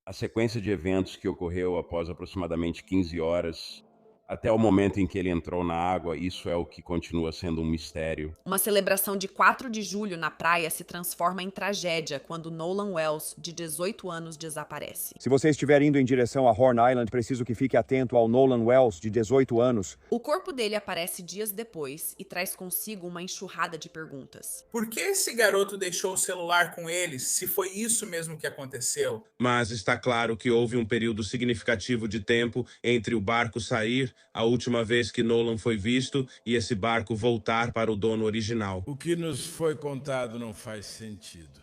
A sequência de eventos que ocorreu após aproximadamente 15 horas, até o momento em que ele entrou na água, isso é o que continua sendo um mistério. Uma celebração de 4 de julho na praia se transforma em tragédia quando Nolan Wells, de 18 anos, desaparece. Se você estiver indo em direção a Horn Island, preciso que fique atento ao Nolan Wells, de 18 anos. O corpo dele aparece dias depois e traz consigo uma enxurrada de perguntas. Por que esse garoto deixou o celular com eles, se foi isso mesmo que aconteceu? Mas está claro que houve um período significativo de tempo entre o barco sair, a última vez que Nolan foi visto, e esse barco voltar para o dono original. O que nos foi contado não faz sentido.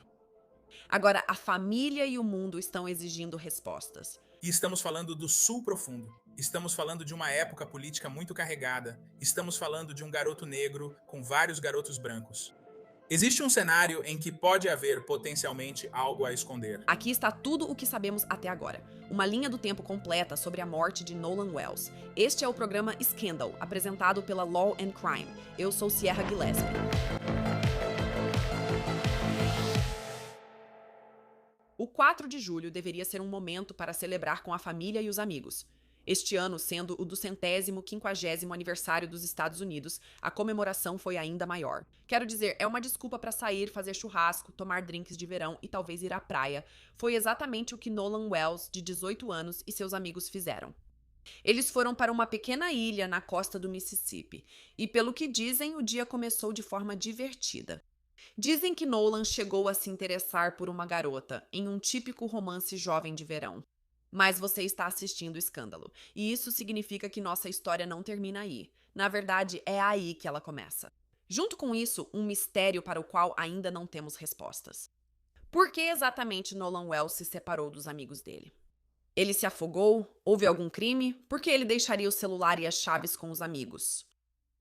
Agora, a família e o mundo estão exigindo respostas. E estamos falando do Sul Profundo. Estamos falando de uma época política muito carregada. Estamos falando de um garoto negro com vários garotos brancos. Existe um cenário em que pode haver potencialmente algo a esconder. Aqui está tudo o que sabemos até agora. Uma linha do tempo completa sobre a morte de Nolan Wells. Este é o programa Scandal, apresentado pela Law and Crime. Eu sou Sierra Gillespie. O 4 de julho deveria ser um momento para celebrar com a família e os amigos. Este ano sendo o do 150º aniversário dos Estados Unidos, a comemoração foi ainda maior. Quero dizer, é uma desculpa para sair, fazer churrasco, tomar drinks de verão e talvez ir à praia. Foi exatamente o que Nolan Wells, de 18 anos, e seus amigos fizeram. Eles foram para uma pequena ilha na costa do Mississippi, e pelo que dizem, o dia começou de forma divertida. Dizem que Nolan chegou a se interessar por uma garota, em um típico romance jovem de verão. Mas você está assistindo o Escândalo, e isso significa que nossa história não termina aí. Na verdade, é aí que ela começa. Junto com isso, um mistério para o qual ainda não temos respostas. Por que exatamente Nolan Wells se separou dos amigos dele? Ele se afogou? Houve algum crime? Por que ele deixaria o celular e as chaves com os amigos?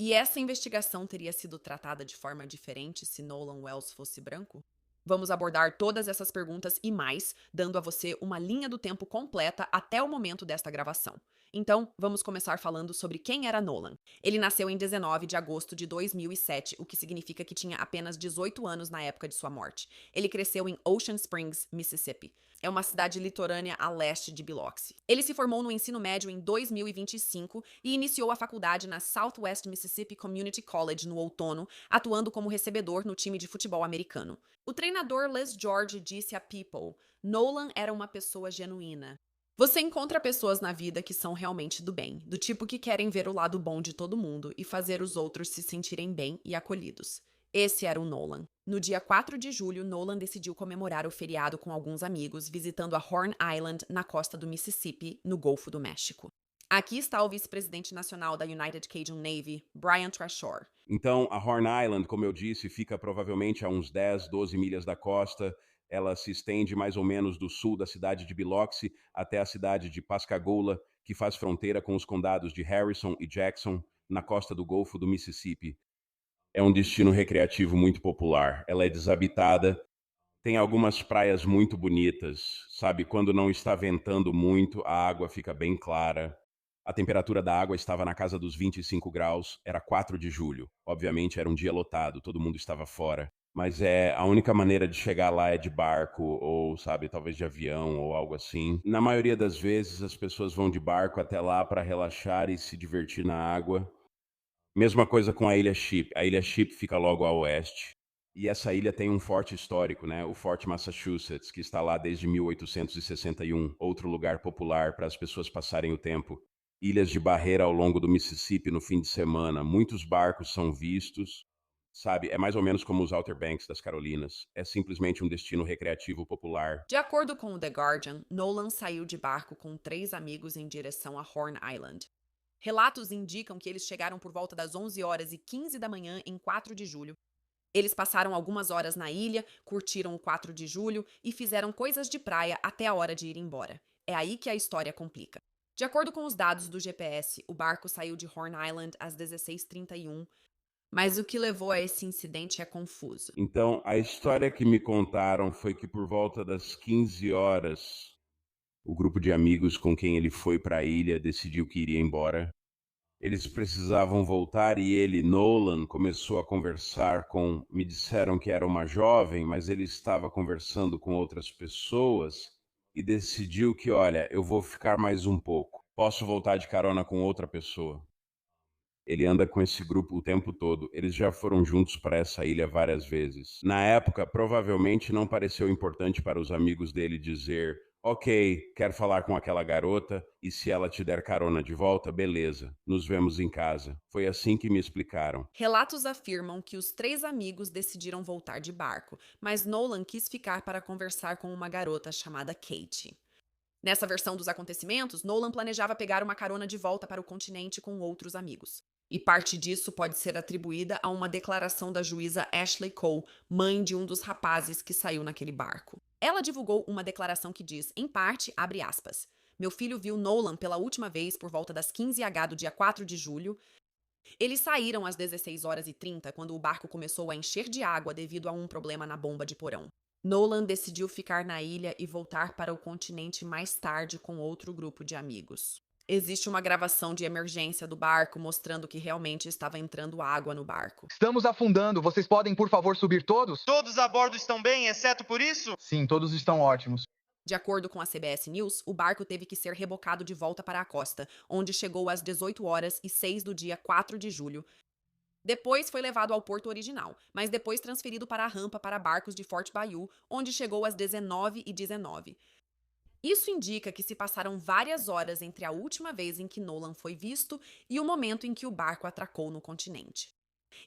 E essa investigação teria sido tratada de forma diferente se Nolan Wells fosse branco? Vamos abordar todas essas perguntas e mais, dando a você uma linha do tempo completa até o momento desta gravação. Então, vamos começar falando sobre quem era Nolan. Ele nasceu em 19 de agosto de 2007, o que significa que tinha apenas 18 anos na época de sua morte. Ele cresceu em Ocean Springs, Mississippi. É uma cidade litorânea a leste de Biloxi. Ele se formou no ensino médio em 2025 e iniciou a faculdade na Southwest Mississippi Community College no outono, atuando como recebedor no time de futebol americano. O treinador Les George disse a People: Nolan era uma pessoa genuína. Você encontra pessoas na vida que são realmente do bem, do tipo que querem ver o lado bom de todo mundo e fazer os outros se sentirem bem e acolhidos. Esse era o Nolan. No dia 4 de julho, Nolan decidiu comemorar o feriado com alguns amigos, visitando a Horn Island, na costa do Mississippi, no Golfo do México. Aqui está o vice-presidente nacional da United Cajun Navy, Brian Trashore. Então, a Horn Island, como eu disse, fica provavelmente a uns 10, 12 milhas da costa. Ela se estende mais ou menos do sul da cidade de Biloxi até a cidade de Pascagoula, que faz fronteira com os condados de Harrison e Jackson, na costa do Golfo do Mississippi. É um destino recreativo muito popular. Ela é desabitada, tem algumas praias muito bonitas, sabe? Quando não está ventando muito, a água fica bem clara. A temperatura da água estava na casa dos 25 graus, era 4 de julho. Obviamente era um dia lotado, todo mundo estava fora. Mas a única maneira de chegar lá é de barco, ou, sabe, talvez de avião ou algo assim. Na maioria das vezes, as pessoas vão de barco até lá para relaxar e se divertir na água. Mesma coisa com a Ilha Ship. A Ilha Ship fica logo a oeste. E essa ilha tem um forte histórico, né? O Forte Massachusetts, que está lá desde 1861, outro lugar popular para as pessoas passarem o tempo. Ilhas de barreira ao longo do Mississippi no fim de semana. Muitos barcos são vistos, sabe? É mais ou menos como os Outer Banks das Carolinas. É simplesmente um destino recreativo popular. De acordo com o The Guardian, Nolan saiu de barco com 3 amigos em direção a Horn Island. Relatos indicam que eles chegaram por volta das 11h15 da manhã em 4 de julho. Eles passaram algumas horas na ilha, curtiram o 4 de julho e fizeram coisas de praia até a hora de ir embora. É aí que a história complica. De acordo com os dados do GPS, o barco saiu de Horn Island às 16h31, mas o que levou a esse incidente é confuso. Então, a história que me contaram foi que por volta das 15 horas, o grupo de amigos com quem ele foi para a ilha decidiu que iria embora. Eles precisavam voltar e ele, Nolan, começou a conversar com... Me disseram que era uma jovem, mas ele estava conversando com outras pessoas. e decidiu que, olha, eu vou ficar mais um pouco. Posso voltar de carona com outra pessoa. Ele anda com esse grupo o tempo todo. Eles já foram juntos para essa ilha várias vezes. Na época, provavelmente não pareceu importante para os amigos dele dizer: ok, quero falar com aquela garota e se ela te der carona de volta, beleza, nos vemos em casa. Foi assim que me explicaram. Relatos afirmam que os 3 amigos decidiram voltar de barco, mas Nolan quis ficar para conversar com uma garota chamada Katie. Nessa versão dos acontecimentos, Nolan planejava pegar uma carona de volta para o continente com outros amigos. E parte disso pode ser atribuída a uma declaração da juíza Ashley Cole, mãe de um dos rapazes que saiu naquele barco. Ela divulgou uma declaração que diz, em parte, abre aspas, meu filho viu Nolan pela última vez por volta das 15h do dia 4 de julho. Eles saíram às 16h30 quando o barco começou a encher de água devido a um problema na bomba de porão. Nolan decidiu ficar na ilha e voltar para o continente mais tarde com outro grupo de amigos. Existe uma gravação de emergência do barco mostrando que realmente estava entrando água no barco. Estamos afundando. Vocês podem, por favor, subir todos? Todos a bordo estão bem, exceto por isso? Sim, todos estão ótimos. De acordo com a CBS News, o barco teve que ser rebocado de volta para a costa, onde chegou às 18h06 do dia 4 de julho. Depois foi levado ao porto original, mas depois transferido para a rampa para barcos de Fort Bayou, onde chegou às 19h19. Isso indica que se passaram várias horas entre a última vez em que Nolan foi visto e o momento em que o barco atracou no continente.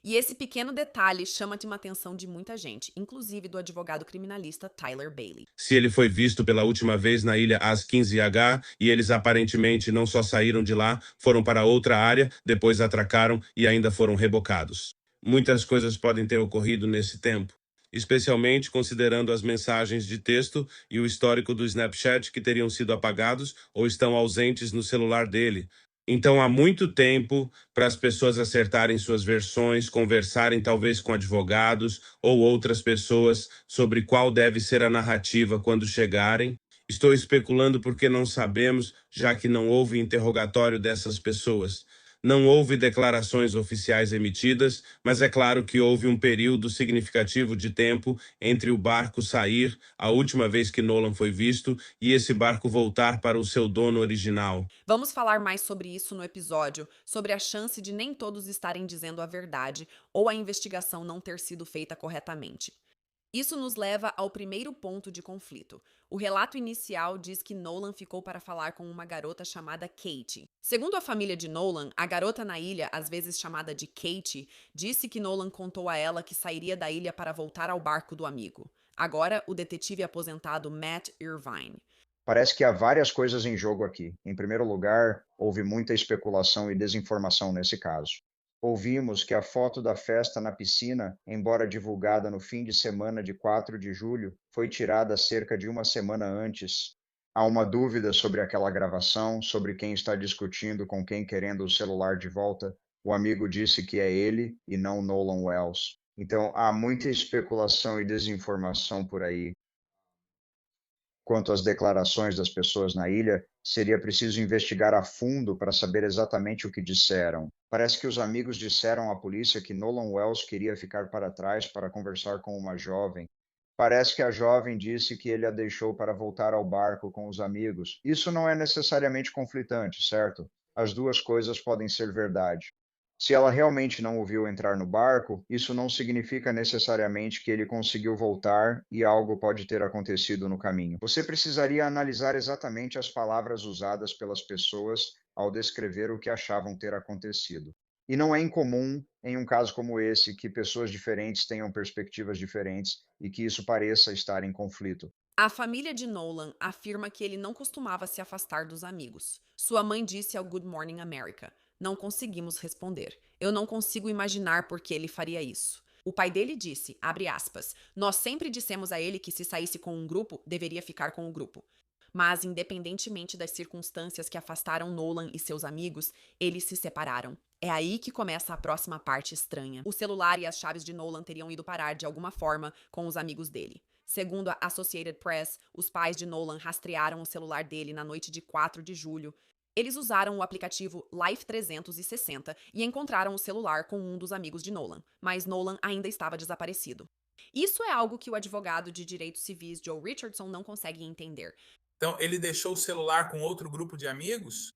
E esse pequeno detalhe chama a atenção de muita gente, inclusive do advogado criminalista Tyler Bailey. Se ele foi visto pela última vez na ilha às 15h e eles aparentemente não só saíram de lá, foram para outra área, depois atracaram e ainda foram rebocados. Muitas coisas podem ter ocorrido nesse tempo, especialmente considerando as mensagens de texto e o histórico do Snapchat que teriam sido apagados ou estão ausentes no celular dele. Então, há muito tempo para as pessoas acertarem suas versões, conversarem talvez com advogados ou outras pessoas sobre qual deve ser a narrativa quando chegarem. Estou especulando porque não sabemos, já que não houve interrogatório dessas pessoas. Não houve declarações oficiais emitidas, mas é claro que houve um período significativo de tempo entre o barco sair, a última vez que Nolan foi visto, e esse barco voltar para o seu dono original. Vamos falar mais sobre isso no episódio, sobre a chance de nem todos estarem dizendo a verdade ou a investigação não ter sido feita corretamente. Isso nos leva ao primeiro ponto de conflito. O relato inicial diz que Nolan ficou para falar com uma garota chamada Katie. Segundo a família de Nolan, a garota na ilha, às vezes chamada de Katie, disse que Nolan contou a ela que sairia da ilha para voltar ao barco do amigo. Agora, o detetive aposentado Matt Irvine. Parece que há várias coisas em jogo aqui. Em primeiro lugar, houve muita especulação e desinformação nesse caso. Ouvimos que a foto da festa na piscina, embora divulgada no fim de semana de 4 de julho, foi tirada cerca de uma semana antes. Há uma dúvida sobre aquela gravação, sobre quem está discutindo com quem querendo o celular de volta. O amigo disse que é ele e não Nolan Wells. Então, há muita especulação e desinformação por aí. Quanto às declarações das pessoas na ilha, seria preciso investigar a fundo para saber exatamente o que disseram. Parece que os amigos disseram à polícia que Nolan Wells queria ficar para trás para conversar com uma jovem. Parece que a jovem disse que ele a deixou para voltar ao barco com os amigos. Isso não é necessariamente conflitante, certo? As duas coisas podem ser verdade. Se ela realmente não o viu entrar no barco, isso não significa necessariamente que ele conseguiu voltar e algo pode ter acontecido no caminho. Você precisaria analisar exatamente as palavras usadas pelas pessoas ao descrever o que achavam ter acontecido. E não é incomum, em um caso como esse, que pessoas diferentes tenham perspectivas diferentes e que isso pareça estar em conflito. A família de Nolan afirma que ele não costumava se afastar dos amigos. Sua mãe disse ao Good Morning America: não conseguimos responder. Eu não consigo imaginar por que ele faria isso. O pai dele disse, abre aspas, nós sempre dissemos a ele que se saísse com um grupo, deveria ficar com o grupo. Mas, independentemente das circunstâncias que afastaram Nolan e seus amigos, eles se separaram. É aí que começa a próxima parte estranha. O celular e as chaves de Nolan teriam ido parar de alguma forma com os amigos dele. Segundo a Associated Press, os pais de Nolan rastrearam o celular dele na noite de 4 de julho. Eles usaram o aplicativo Life 360 e encontraram o celular com um dos amigos de Nolan, mas Nolan ainda estava desaparecido. Isso é algo que o advogado de direitos civis Joe Richardson não consegue entender. Então, ele deixou o celular com outro grupo de amigos?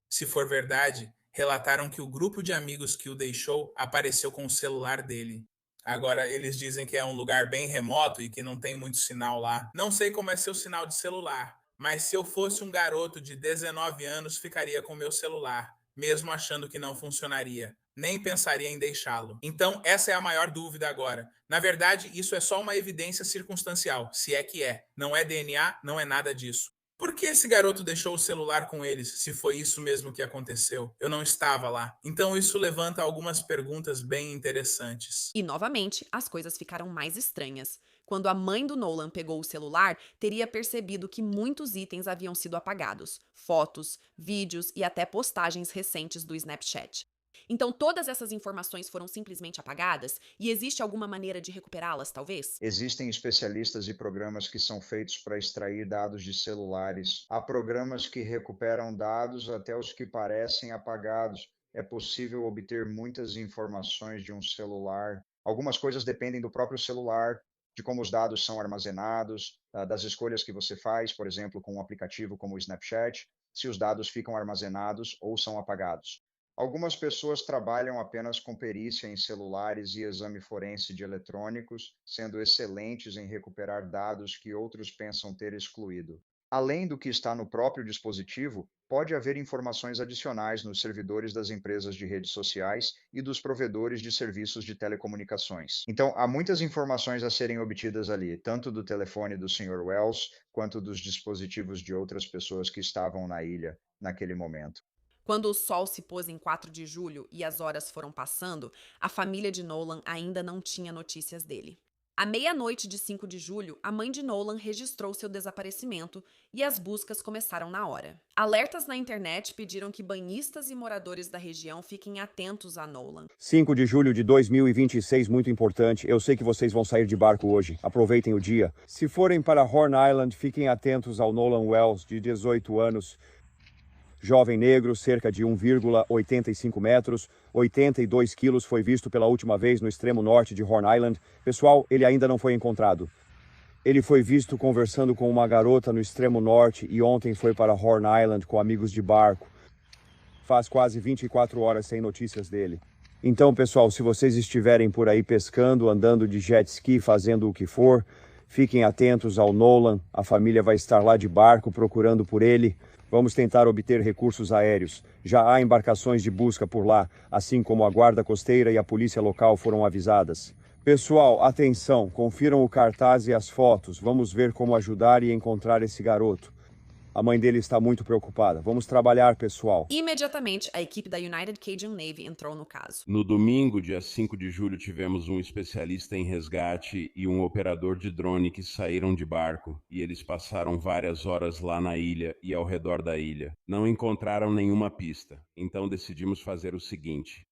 Se for verdade, relataram que o grupo de amigos que o deixou apareceu com o celular dele. Agora, eles dizem que é um lugar bem remoto e que não tem muito sinal lá. Não sei como é seu sinal de celular, mas se eu fosse um garoto de 19 anos, ficaria com meu celular, mesmo achando que não funcionaria. Nem pensaria em deixá-lo. Então, essa é a maior dúvida agora. Na verdade, isso é só uma evidência circunstancial, se é que é. Não é DNA, não é nada disso. Por que esse garoto deixou o celular com eles, se foi isso mesmo que aconteceu? Eu não estava lá. Então isso levanta algumas perguntas bem interessantes. E novamente, as coisas ficaram mais estranhas. Quando a mãe do Nolan pegou o celular, teria percebido que muitos itens haviam sido apagados: fotos, vídeos e até postagens recentes do Snapchat. Então todas essas informações foram simplesmente apagadas? E existe alguma maneira de recuperá-las, talvez? Existem especialistas e programas que são feitos para extrair dados de celulares. Há programas que recuperam dados até os que parecem apagados. É possível obter muitas informações de um celular. Algumas coisas dependem do próprio celular, de como os dados são armazenados, das escolhas que você faz, por exemplo, com um aplicativo como o Snapchat, se os dados ficam armazenados ou são apagados. Algumas pessoas trabalham apenas com perícia em celulares e exame forense de eletrônicos, sendo excelentes em recuperar dados que outros pensam ter excluído. Além do que está no próprio dispositivo, pode haver informações adicionais nos servidores das empresas de redes sociais e dos provedores de serviços de telecomunicações. Então, há muitas informações a serem obtidas ali, tanto do telefone do Sr. Wells, quanto dos dispositivos de outras pessoas que estavam na ilha naquele momento. Quando o sol se pôs em 4 de julho e as horas foram passando, a família de Nolan ainda não tinha notícias dele. À meia-noite de 5 de julho, a mãe de Nolan registrou seu desaparecimento e as buscas começaram na hora. Alertas na internet pediram que banhistas e moradores da região fiquem atentos a Nolan. 5 de julho de 2026, muito importante. Eu sei que vocês vão sair de barco hoje. Aproveitem o dia. Se forem para Horn Island, fiquem atentos ao Nolan Wells, de 18 anos. Jovem negro, cerca de 1,85 metros, 82 quilos, foi visto pela última vez no extremo norte de Horn Island. Pessoal, ele ainda não foi encontrado. Ele foi visto conversando com uma garota no extremo norte e ontem foi para Horn Island com amigos de barco. Faz quase 24 horas sem notícias dele. Então, pessoal, se vocês estiverem por aí pescando, andando de jet ski, fazendo o que for, fiquem atentos ao Nolan. A família vai estar lá de barco procurando por ele. Vamos tentar obter recursos aéreos. Já há embarcações de busca por lá, assim como a guarda costeira e a polícia local foram avisadas. Pessoal, atenção, confiram o cartaz e as fotos. Vamos ver como ajudar e encontrar esse garoto. A mãe dele está muito preocupada. Vamos trabalhar, pessoal. Imediatamente, a equipe da United Cajun Navy entrou no caso. No domingo, dia 5 de julho, tivemos um especialista em resgate e um operador de drone que saíram de barco, e eles passaram várias horas lá na ilha e ao redor da ilha. Não encontraram nenhuma pista, então decidimos fazer o seguinte: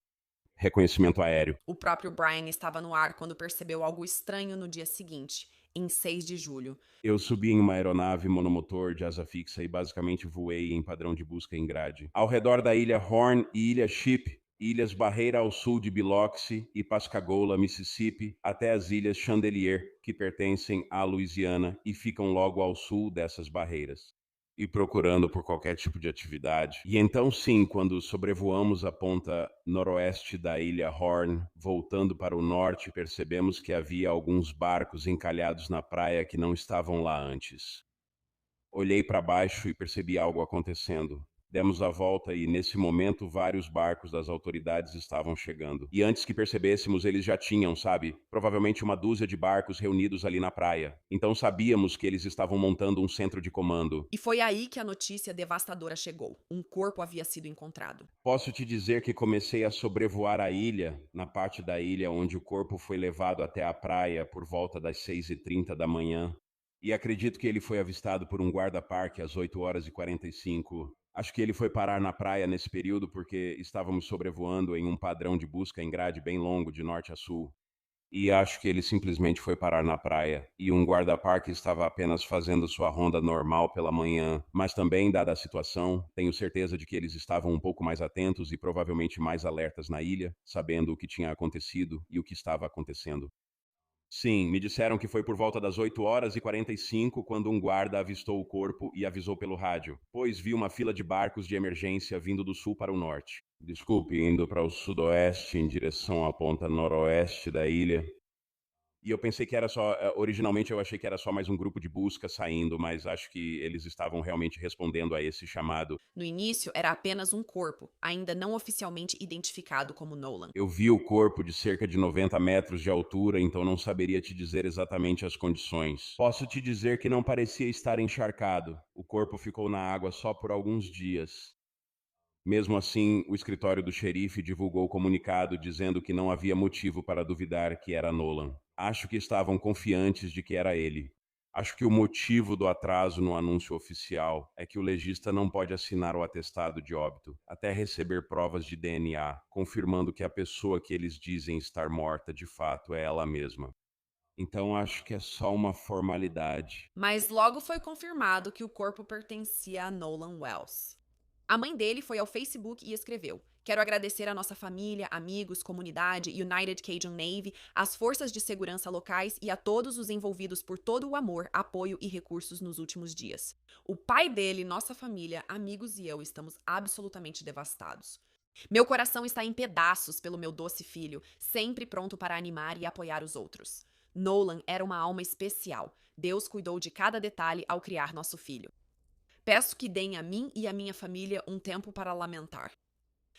reconhecimento aéreo. O próprio Brian estava no ar quando percebeu algo estranho no dia seguinte, em 6 de julho. Eu subi em uma aeronave monomotor de asa fixa e basicamente voei em padrão de busca em grade. Ao redor da ilha Horn e ilha Ship, ilhas Barreira ao sul de Biloxi e Pascagoula, Mississippi, até as ilhas Chandelier, que pertencem à Louisiana e ficam logo ao sul dessas barreiras. E procurando por qualquer tipo de atividade. E então sim, quando sobrevoamos a ponta noroeste da ilha Horn, voltando para o norte, percebemos que havia alguns barcos encalhados na praia que não estavam lá antes. Olhei para baixo e percebi algo acontecendo. Demos a volta e, nesse momento, vários barcos das autoridades estavam chegando. E antes que percebêssemos, eles já tinham, sabe, provavelmente uma dúzia de barcos reunidos ali na praia. Então sabíamos que eles estavam montando um centro de comando. E foi aí que a notícia devastadora chegou. Um corpo havia sido encontrado. Posso te dizer que comecei a sobrevoar a ilha, na parte da ilha onde o corpo foi levado até a praia por volta das 6h30 da manhã. E acredito que ele foi avistado por um guarda-parque às 8h45. Acho que ele foi parar na praia nesse período porque estávamos sobrevoando em um padrão de busca em grade bem longo de norte a sul. E acho que ele simplesmente foi parar na praia. E um guarda-parque estava apenas fazendo sua ronda normal pela manhã. Mas também, dada a situação, tenho certeza de que eles estavam um pouco mais atentos e provavelmente mais alertas na ilha, sabendo o que tinha acontecido e o que estava acontecendo. Sim, me disseram que foi por volta das 8h45 quando um guarda avistou o corpo e avisou pelo rádio, pois vi uma fila de barcos de emergência vindo do sul para o norte. Desculpe, indo para o sudoeste em direção à ponta noroeste da ilha. E eu pensei que era só, originalmente eu achei que era só mais um grupo de busca saindo, mas acho que eles estavam realmente respondendo a esse chamado. No início, era apenas um corpo, ainda não oficialmente identificado como Nolan. Eu vi o corpo de cerca de 90 metros de altura, então não saberia te dizer exatamente as condições. Posso te dizer que não parecia estar encharcado. O corpo ficou na água só por alguns dias. Mesmo assim, o escritório do xerife divulgou comunicado dizendo que não havia motivo para duvidar que era Nolan. Acho que estavam confiantes de que era ele. Acho que o motivo do atraso no anúncio oficial é que o legista não pode assinar o atestado de óbito até receber provas de DNA, confirmando que a pessoa que eles dizem estar morta de fato é ela mesma. Então acho que é só uma formalidade. Mas logo foi confirmado que o corpo pertencia a Nolan Wells. A mãe dele foi ao Facebook e escreveu: "Quero agradecer à nossa família, amigos, comunidade, United Cajun Navy, às forças de segurança locais e a todos os envolvidos por todo o amor, apoio e recursos nos últimos dias. O pai dele, nossa família, amigos e eu estamos absolutamente devastados. Meu coração está em pedaços pelo meu doce filho, sempre pronto para animar e apoiar os outros. Nolan era uma alma especial. Deus cuidou de cada detalhe ao criar nosso filho. Peço que deem a mim e a minha família um tempo para lamentar."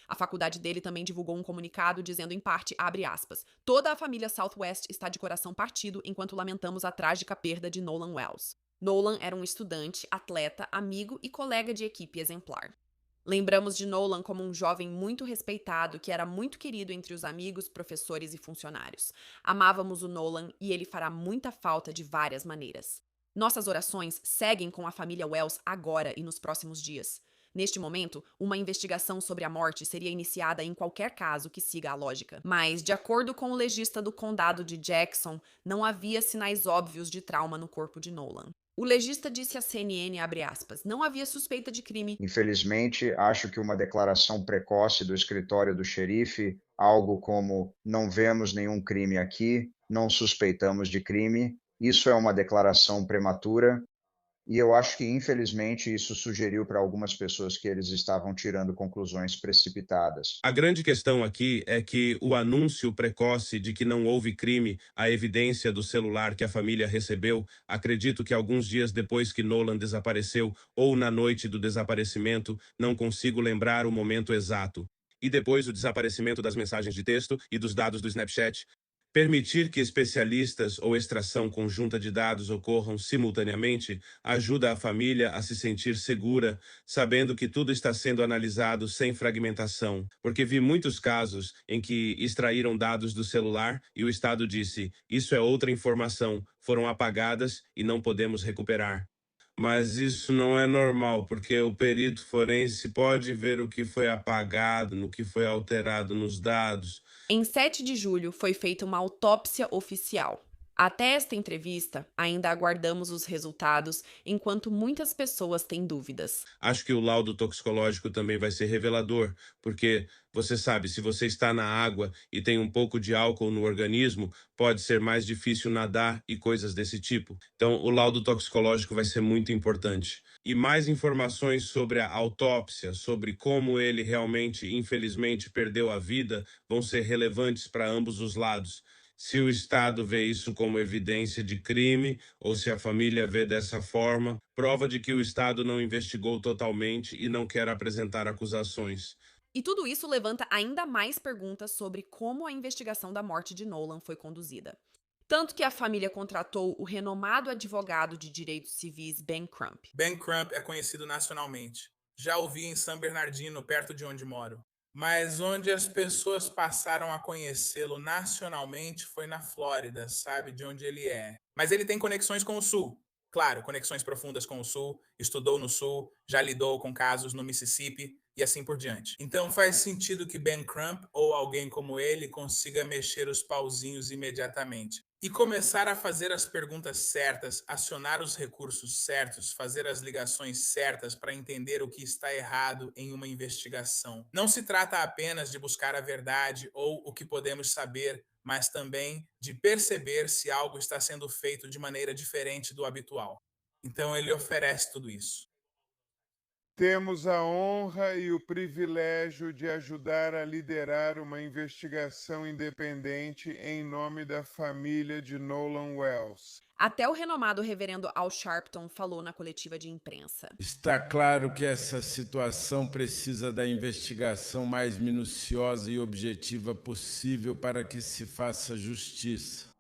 A faculdade dele também divulgou um comunicado dizendo em parte, abre aspas, "Toda a família Southwest está de coração partido enquanto lamentamos a trágica perda de Nolan Wells. Nolan era um estudante, atleta, amigo e colega de equipe exemplar. Lembramos de Nolan como um jovem muito respeitado que era muito querido entre os amigos, professores e funcionários. Amávamos o Nolan e ele fará muita falta de várias maneiras. Nossas orações seguem com a família Wells agora e nos próximos dias. Neste momento, uma investigação sobre a morte seria iniciada em qualquer caso que siga a lógica. Mas, de acordo com o legista do condado de Jackson, não havia sinais óbvios de trauma no corpo de Nolan. O legista disse à CNN, abre aspas, "Não havia suspeita de crime." Infelizmente, acho que uma declaração precoce do escritório do xerife, algo como "não vemos nenhum crime aqui, não suspeitamos de crime", isso é uma declaração prematura. E eu acho que, infelizmente, isso sugeriu para algumas pessoas que eles estavam tirando conclusões precipitadas. A grande questão aqui é que o anúncio precoce de que não houve crime, a evidência do celular que a família recebeu, acredito que alguns dias depois que Nolan desapareceu ou na noite do desaparecimento, não consigo lembrar o momento exato. E depois o desaparecimento das mensagens de texto e dos dados do Snapchat. Permitir que especialistas ou extração conjunta de dados ocorram simultaneamente ajuda a família a se sentir segura, sabendo que tudo está sendo analisado sem fragmentação. Porque vi muitos casos em que extraíram dados do celular e o Estado disse: "Isso é outra informação, foram apagadas e não podemos recuperar." Mas isso não é normal, porque o perito forense pode ver o que foi apagado, no que foi alterado nos dados. Em 7 de julho foi feita uma autópsia oficial. Até esta entrevista, ainda aguardamos os resultados, enquanto muitas pessoas têm dúvidas. Acho que o laudo toxicológico também vai ser revelador, porque você sabe, se você está na água e tem um pouco de álcool no organismo, pode ser mais difícil nadar e coisas desse tipo. Então, o laudo toxicológico vai ser muito importante. E mais informações sobre a autópsia, sobre como ele realmente, infelizmente, perdeu a vida, vão ser relevantes para ambos os lados. Se o Estado vê isso como evidência de crime, ou se a família vê dessa forma, prova de que o Estado não investigou totalmente e não quer apresentar acusações. E tudo isso levanta ainda mais perguntas sobre como a investigação da morte de Nolan foi conduzida. Tanto que a família contratou o renomado advogado de direitos civis Ben Crump. Ben Crump é conhecido nacionalmente. Já o vi em San Bernardino, perto de onde moro. Mas onde as pessoas passaram a conhecê-lo nacionalmente foi na Flórida, sabe de onde ele é. Mas ele tem conexões com o Sul. Claro, conexões profundas com o Sul, estudou no Sul, já lidou com casos no Mississippi e assim por diante. Então faz sentido que Ben Crump ou alguém como ele consiga mexer os pauzinhos imediatamente. E começar a fazer as perguntas certas, acionar os recursos certos, fazer as ligações certas para entender o que está errado em uma investigação. Não se trata apenas de buscar a verdade ou o que podemos saber, mas também de perceber se algo está sendo feito de maneira diferente do habitual. Então ele oferece tudo isso. Temos a honra e o privilégio de ajudar a liderar uma investigação independente em nome da família de Nolan Wells. Até o renomado reverendo Al Sharpton falou na coletiva de imprensa. Está claro que essa situação precisa da investigação mais minuciosa e objetiva possível para que se faça justiça.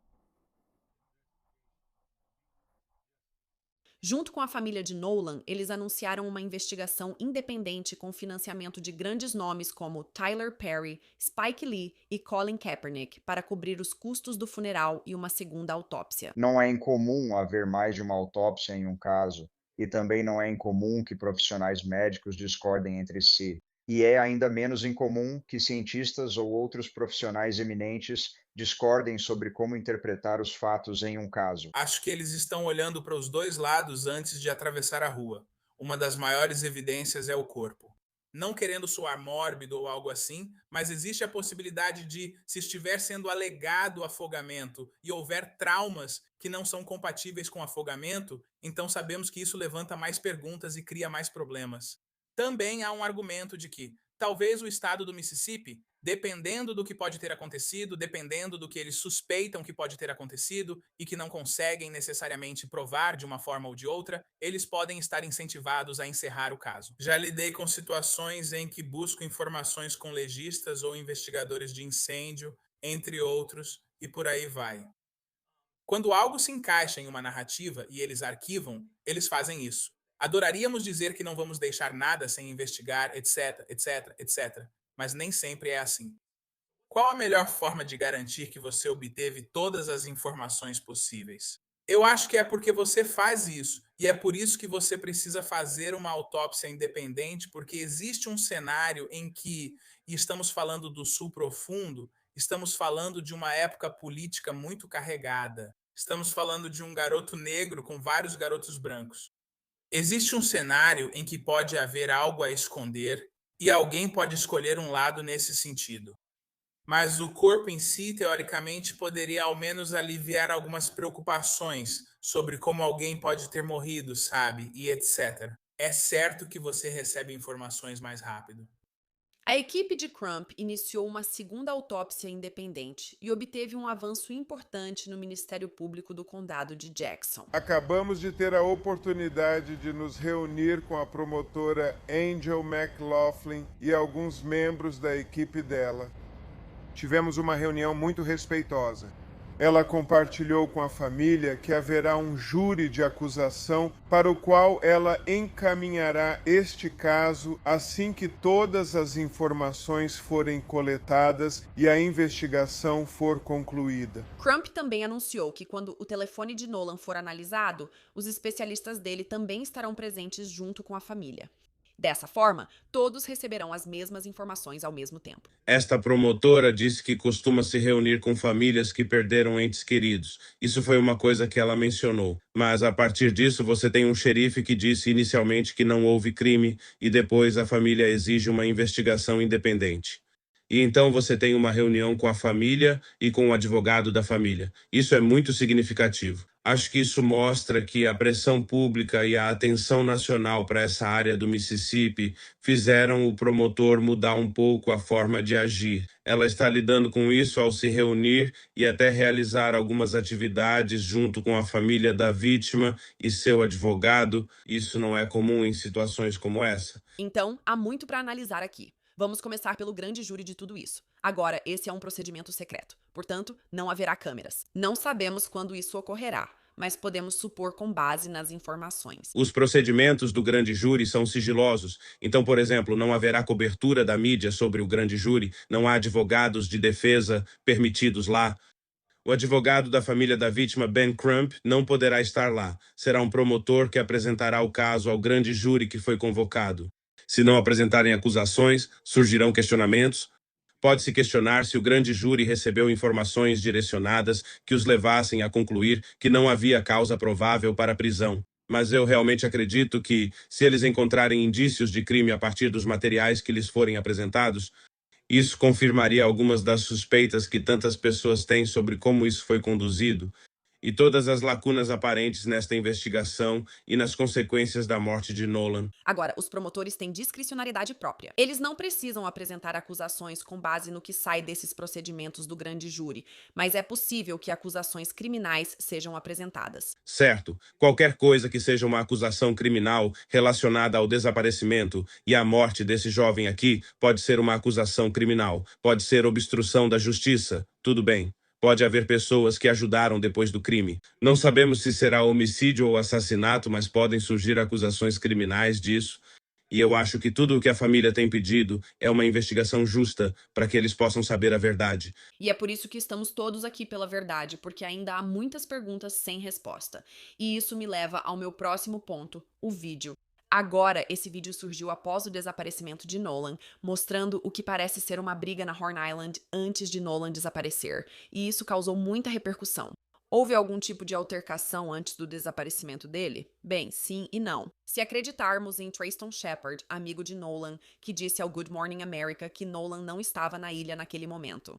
Junto com a família de Nolan, eles anunciaram uma investigação independente com financiamento de grandes nomes como Tyler Perry, Spike Lee e Colin Kaepernick para cobrir os custos do funeral e uma segunda autópsia. Não é incomum haver mais de uma autópsia em um caso, e também não é incomum que profissionais médicos discordem entre si. E é ainda menos incomum que cientistas ou outros profissionais eminentes discordem sobre como interpretar os fatos em um caso. Acho que eles estão olhando para os dois lados antes de atravessar a rua. Uma das maiores evidências é o corpo. Não querendo soar mórbido ou algo assim, mas existe a possibilidade de, se estiver sendo alegado afogamento e houver traumas que não são compatíveis com afogamento, então sabemos que isso levanta mais perguntas e cria mais problemas. Também há um argumento de que, talvez o estado do Mississippi, dependendo do que pode ter acontecido, dependendo do que eles suspeitam que pode ter acontecido e que não conseguem necessariamente provar de uma forma ou de outra, eles podem estar incentivados a encerrar o caso. Já lidei com situações em que busco informações com legistas ou investigadores de incêndio, entre outros, e por aí vai. Quando algo se encaixa em uma narrativa e eles arquivam, eles fazem isso. Adoraríamos dizer que não vamos deixar nada sem investigar, etc, etc, etc. Mas nem sempre é assim. Qual a melhor forma de garantir que você obteve todas as informações possíveis? Eu acho que é porque você faz isso, e é por isso que você precisa fazer uma autópsia independente, porque existe um cenário em que, e estamos falando do Sul Profundo, estamos falando de uma época política muito carregada. Estamos falando de um garoto negro com vários garotos brancos. Existe um cenário em que pode haver algo a esconder e alguém pode escolher um lado nesse sentido. Mas o corpo em si, teoricamente, poderia ao menos aliviar algumas preocupações sobre como alguém pode ter morrido, sabe? E etc. É certo que você recebe informações mais rápido. A equipe de Crump iniciou uma segunda autópsia independente e obteve um avanço importante no Ministério Público do Condado de Jackson. Acabamos de ter a oportunidade de nos reunir com a promotora Angel McLaughlin e alguns membros da equipe dela. Tivemos uma reunião muito respeitosa. Ela compartilhou com a família que haverá um júri de acusação para o qual ela encaminhará este caso assim que todas as informações forem coletadas e a investigação for concluída. Crump também anunciou que quando o telefone de Nolan for analisado, os especialistas dele também estarão presentes junto com a família. Dessa forma, todos receberão as mesmas informações ao mesmo tempo. Esta promotora disse que costuma se reunir com famílias que perderam entes queridos. Isso foi uma coisa que ela mencionou. Mas, a partir disso, você tem um xerife que disse inicialmente que não houve crime e depois a família exige uma investigação independente. E então você tem uma reunião com a família e com o advogado da família. Isso é muito significativo. Acho que isso mostra que a pressão pública e a atenção nacional para essa área do Mississippi fizeram o promotor mudar um pouco a forma de agir. Ela está lidando com isso ao se reunir e até realizar algumas atividades junto com a família da vítima e seu advogado. Isso não é comum em situações como essa. Então, há muito para analisar aqui. Vamos começar pelo grande júri de tudo isso. Agora, esse é um procedimento secreto. Portanto, não haverá câmeras. Não sabemos quando isso ocorrerá, mas podemos supor com base nas informações. Os procedimentos do grande júri são sigilosos. Então, por exemplo, não haverá cobertura da mídia sobre o grande júri, não há advogados de defesa permitidos lá. O advogado da família da vítima, Ben Crump, não poderá estar lá. Será um promotor que apresentará o caso ao grande júri que foi convocado. Se não apresentarem acusações, surgirão questionamentos. Pode-se questionar se o grande júri recebeu informações direcionadas que os levassem a concluir que não havia causa provável para a prisão. Mas eu realmente acredito que, se eles encontrarem indícios de crime a partir dos materiais que lhes forem apresentados, Isso confirmaria algumas das suspeitas que tantas pessoas têm sobre como isso foi conduzido e todas as lacunas aparentes nesta investigação e nas consequências da morte de Nolan. Agora, os promotores têm discricionariedade própria. Eles não precisam apresentar acusações com base no que sai desses procedimentos do grande júri, mas é possível que acusações criminais sejam apresentadas. Certo, qualquer coisa que seja uma acusação criminal relacionada ao desaparecimento e à morte desse jovem aqui pode ser uma acusação criminal, pode ser obstrução da justiça, tudo bem. Pode haver pessoas que ajudaram depois do crime. Não sabemos se será homicídio ou assassinato, mas podem surgir acusações criminais disso. E eu acho que tudo o que a família tem pedido é uma investigação justa para que eles possam saber a verdade. E é por isso que estamos todos aqui pela verdade, porque ainda há muitas perguntas sem resposta. E isso me leva ao meu próximo ponto, o vídeo. Agora, esse vídeo surgiu após o desaparecimento de Nolan, mostrando o que parece ser uma briga na Horn Island antes de Nolan desaparecer, e isso causou muita repercussão. Houve algum tipo de altercação antes do desaparecimento dele? Bem, sim e não. Se acreditarmos em Trayston Shepard, amigo de Nolan, que disse ao Good Morning America que Nolan não estava na ilha naquele momento.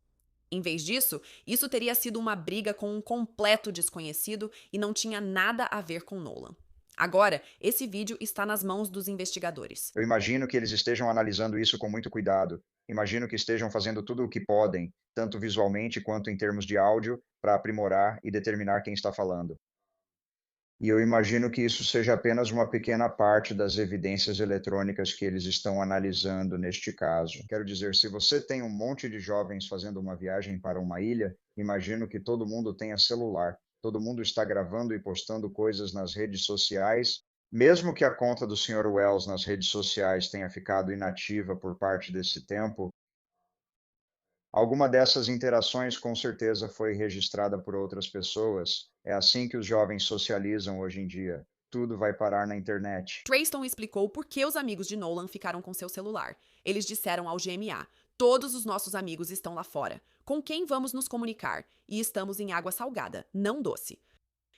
Em vez disso, isso teria sido uma briga com um completo desconhecido e não tinha nada a ver com Nolan. Agora, esse vídeo está nas mãos dos investigadores. Eu imagino que eles estejam analisando isso com muito cuidado. Imagino que estejam fazendo tudo o que podem, tanto visualmente quanto em termos de áudio, para aprimorar e determinar quem está falando. E eu imagino que isso seja apenas uma pequena parte das evidências eletrônicas que eles estão analisando neste caso. Quero dizer, se você tem um monte de jovens fazendo uma viagem para uma ilha, imagino que todo mundo tenha celular. Todo mundo está gravando e postando coisas nas redes sociais. Mesmo que a conta do Sr. Wells nas redes sociais tenha ficado inativa por parte desse tempo, alguma dessas interações com certeza foi registrada por outras pessoas. É assim que os jovens socializam hoje em dia. Tudo vai parar na internet. Trayston explicou por que os amigos de Nolan ficaram com seu celular. Eles disseram ao GMA: todos os nossos amigos estão lá fora. Com quem vamos nos comunicar? E estamos em água salgada, não doce.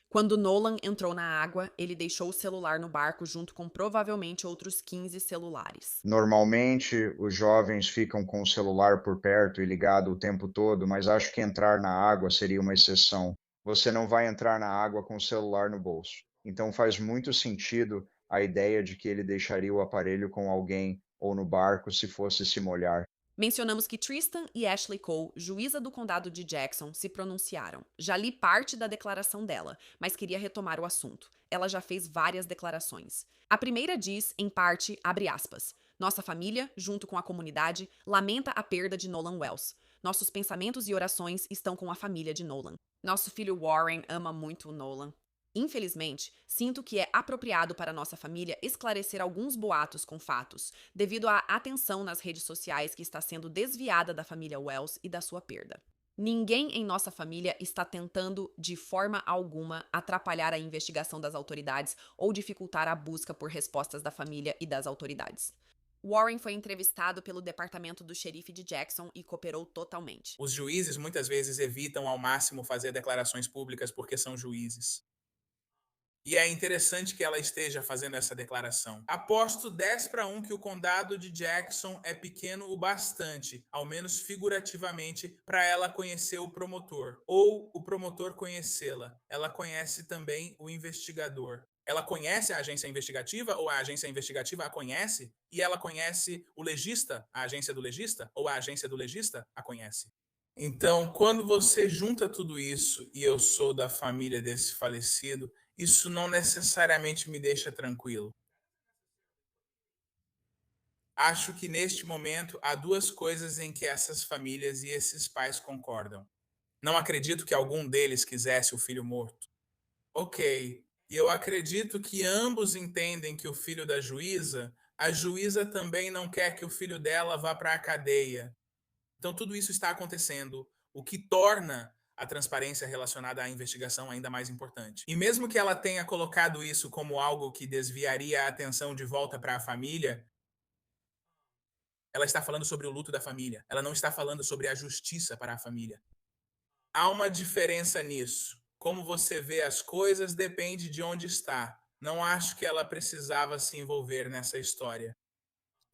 Quando Nolan entrou na água, ele deixou o celular no barco junto com provavelmente outros 15 celulares. Normalmente, os jovens ficam com o celular por perto e ligado o tempo todo, mas acho que entrar na água seria uma exceção. Você não vai entrar na água com o celular no bolso. Então faz muito sentido a ideia de que ele deixaria o aparelho com alguém ou no barco se fosse se molhar. Mencionamos que Tristan e Ashley Cole, juíza do condado de Jackson, se pronunciaram. Já li parte da declaração dela, mas queria retomar o assunto. Ela já fez várias declarações. A primeira diz, em parte, abre aspas, nossa família, junto com a comunidade, lamenta a perda de Nolan Wells. Nossos pensamentos e orações estão com a família de Nolan. Nosso filho Warren ama muito o Nolan. Infelizmente, sinto que é apropriado para nossa família esclarecer alguns boatos com fatos, devido à atenção nas redes sociais que está sendo desviada da família Wells e da sua perda. Ninguém em nossa família está tentando, de forma alguma, atrapalhar a investigação das autoridades ou dificultar a busca por respostas da família e das autoridades. Warren foi entrevistado pelo departamento do xerife de Jackson e cooperou totalmente. Os juízes muitas vezes evitam ao máximo fazer declarações públicas porque são juízes. E é interessante que ela esteja fazendo essa declaração. Aposto 10-1 que o condado de Jackson é pequeno o bastante, ao menos figurativamente, para ela conhecer o promotor, ou o promotor conhecê-la. Ela conhece também o investigador. Ela conhece a agência investigativa ou a agência investigativa a conhece? E ela conhece o legista, a agência do legista, ou a agência do legista a conhece? Então, quando você junta tudo isso e eu sou da família desse falecido, isso não necessariamente me deixa tranquilo. Acho que neste momento há duas coisas em que essas famílias e esses pais concordam. Não acredito que algum deles quisesse o filho morto. Ok, e eu acredito que ambos entendem que o filho da juíza, a juíza também não quer que o filho dela vá para a cadeia. Então tudo isso está acontecendo, o que torna a transparência relacionada à investigação ainda mais importante. E mesmo que ela tenha colocado isso como algo que desviaria a atenção de volta para a família, ela está falando sobre o luto da família. Ela não está falando sobre a justiça para a família. Há uma diferença nisso. Como você vê as coisas depende de onde está. Não acho que ela precisava se envolver nessa história.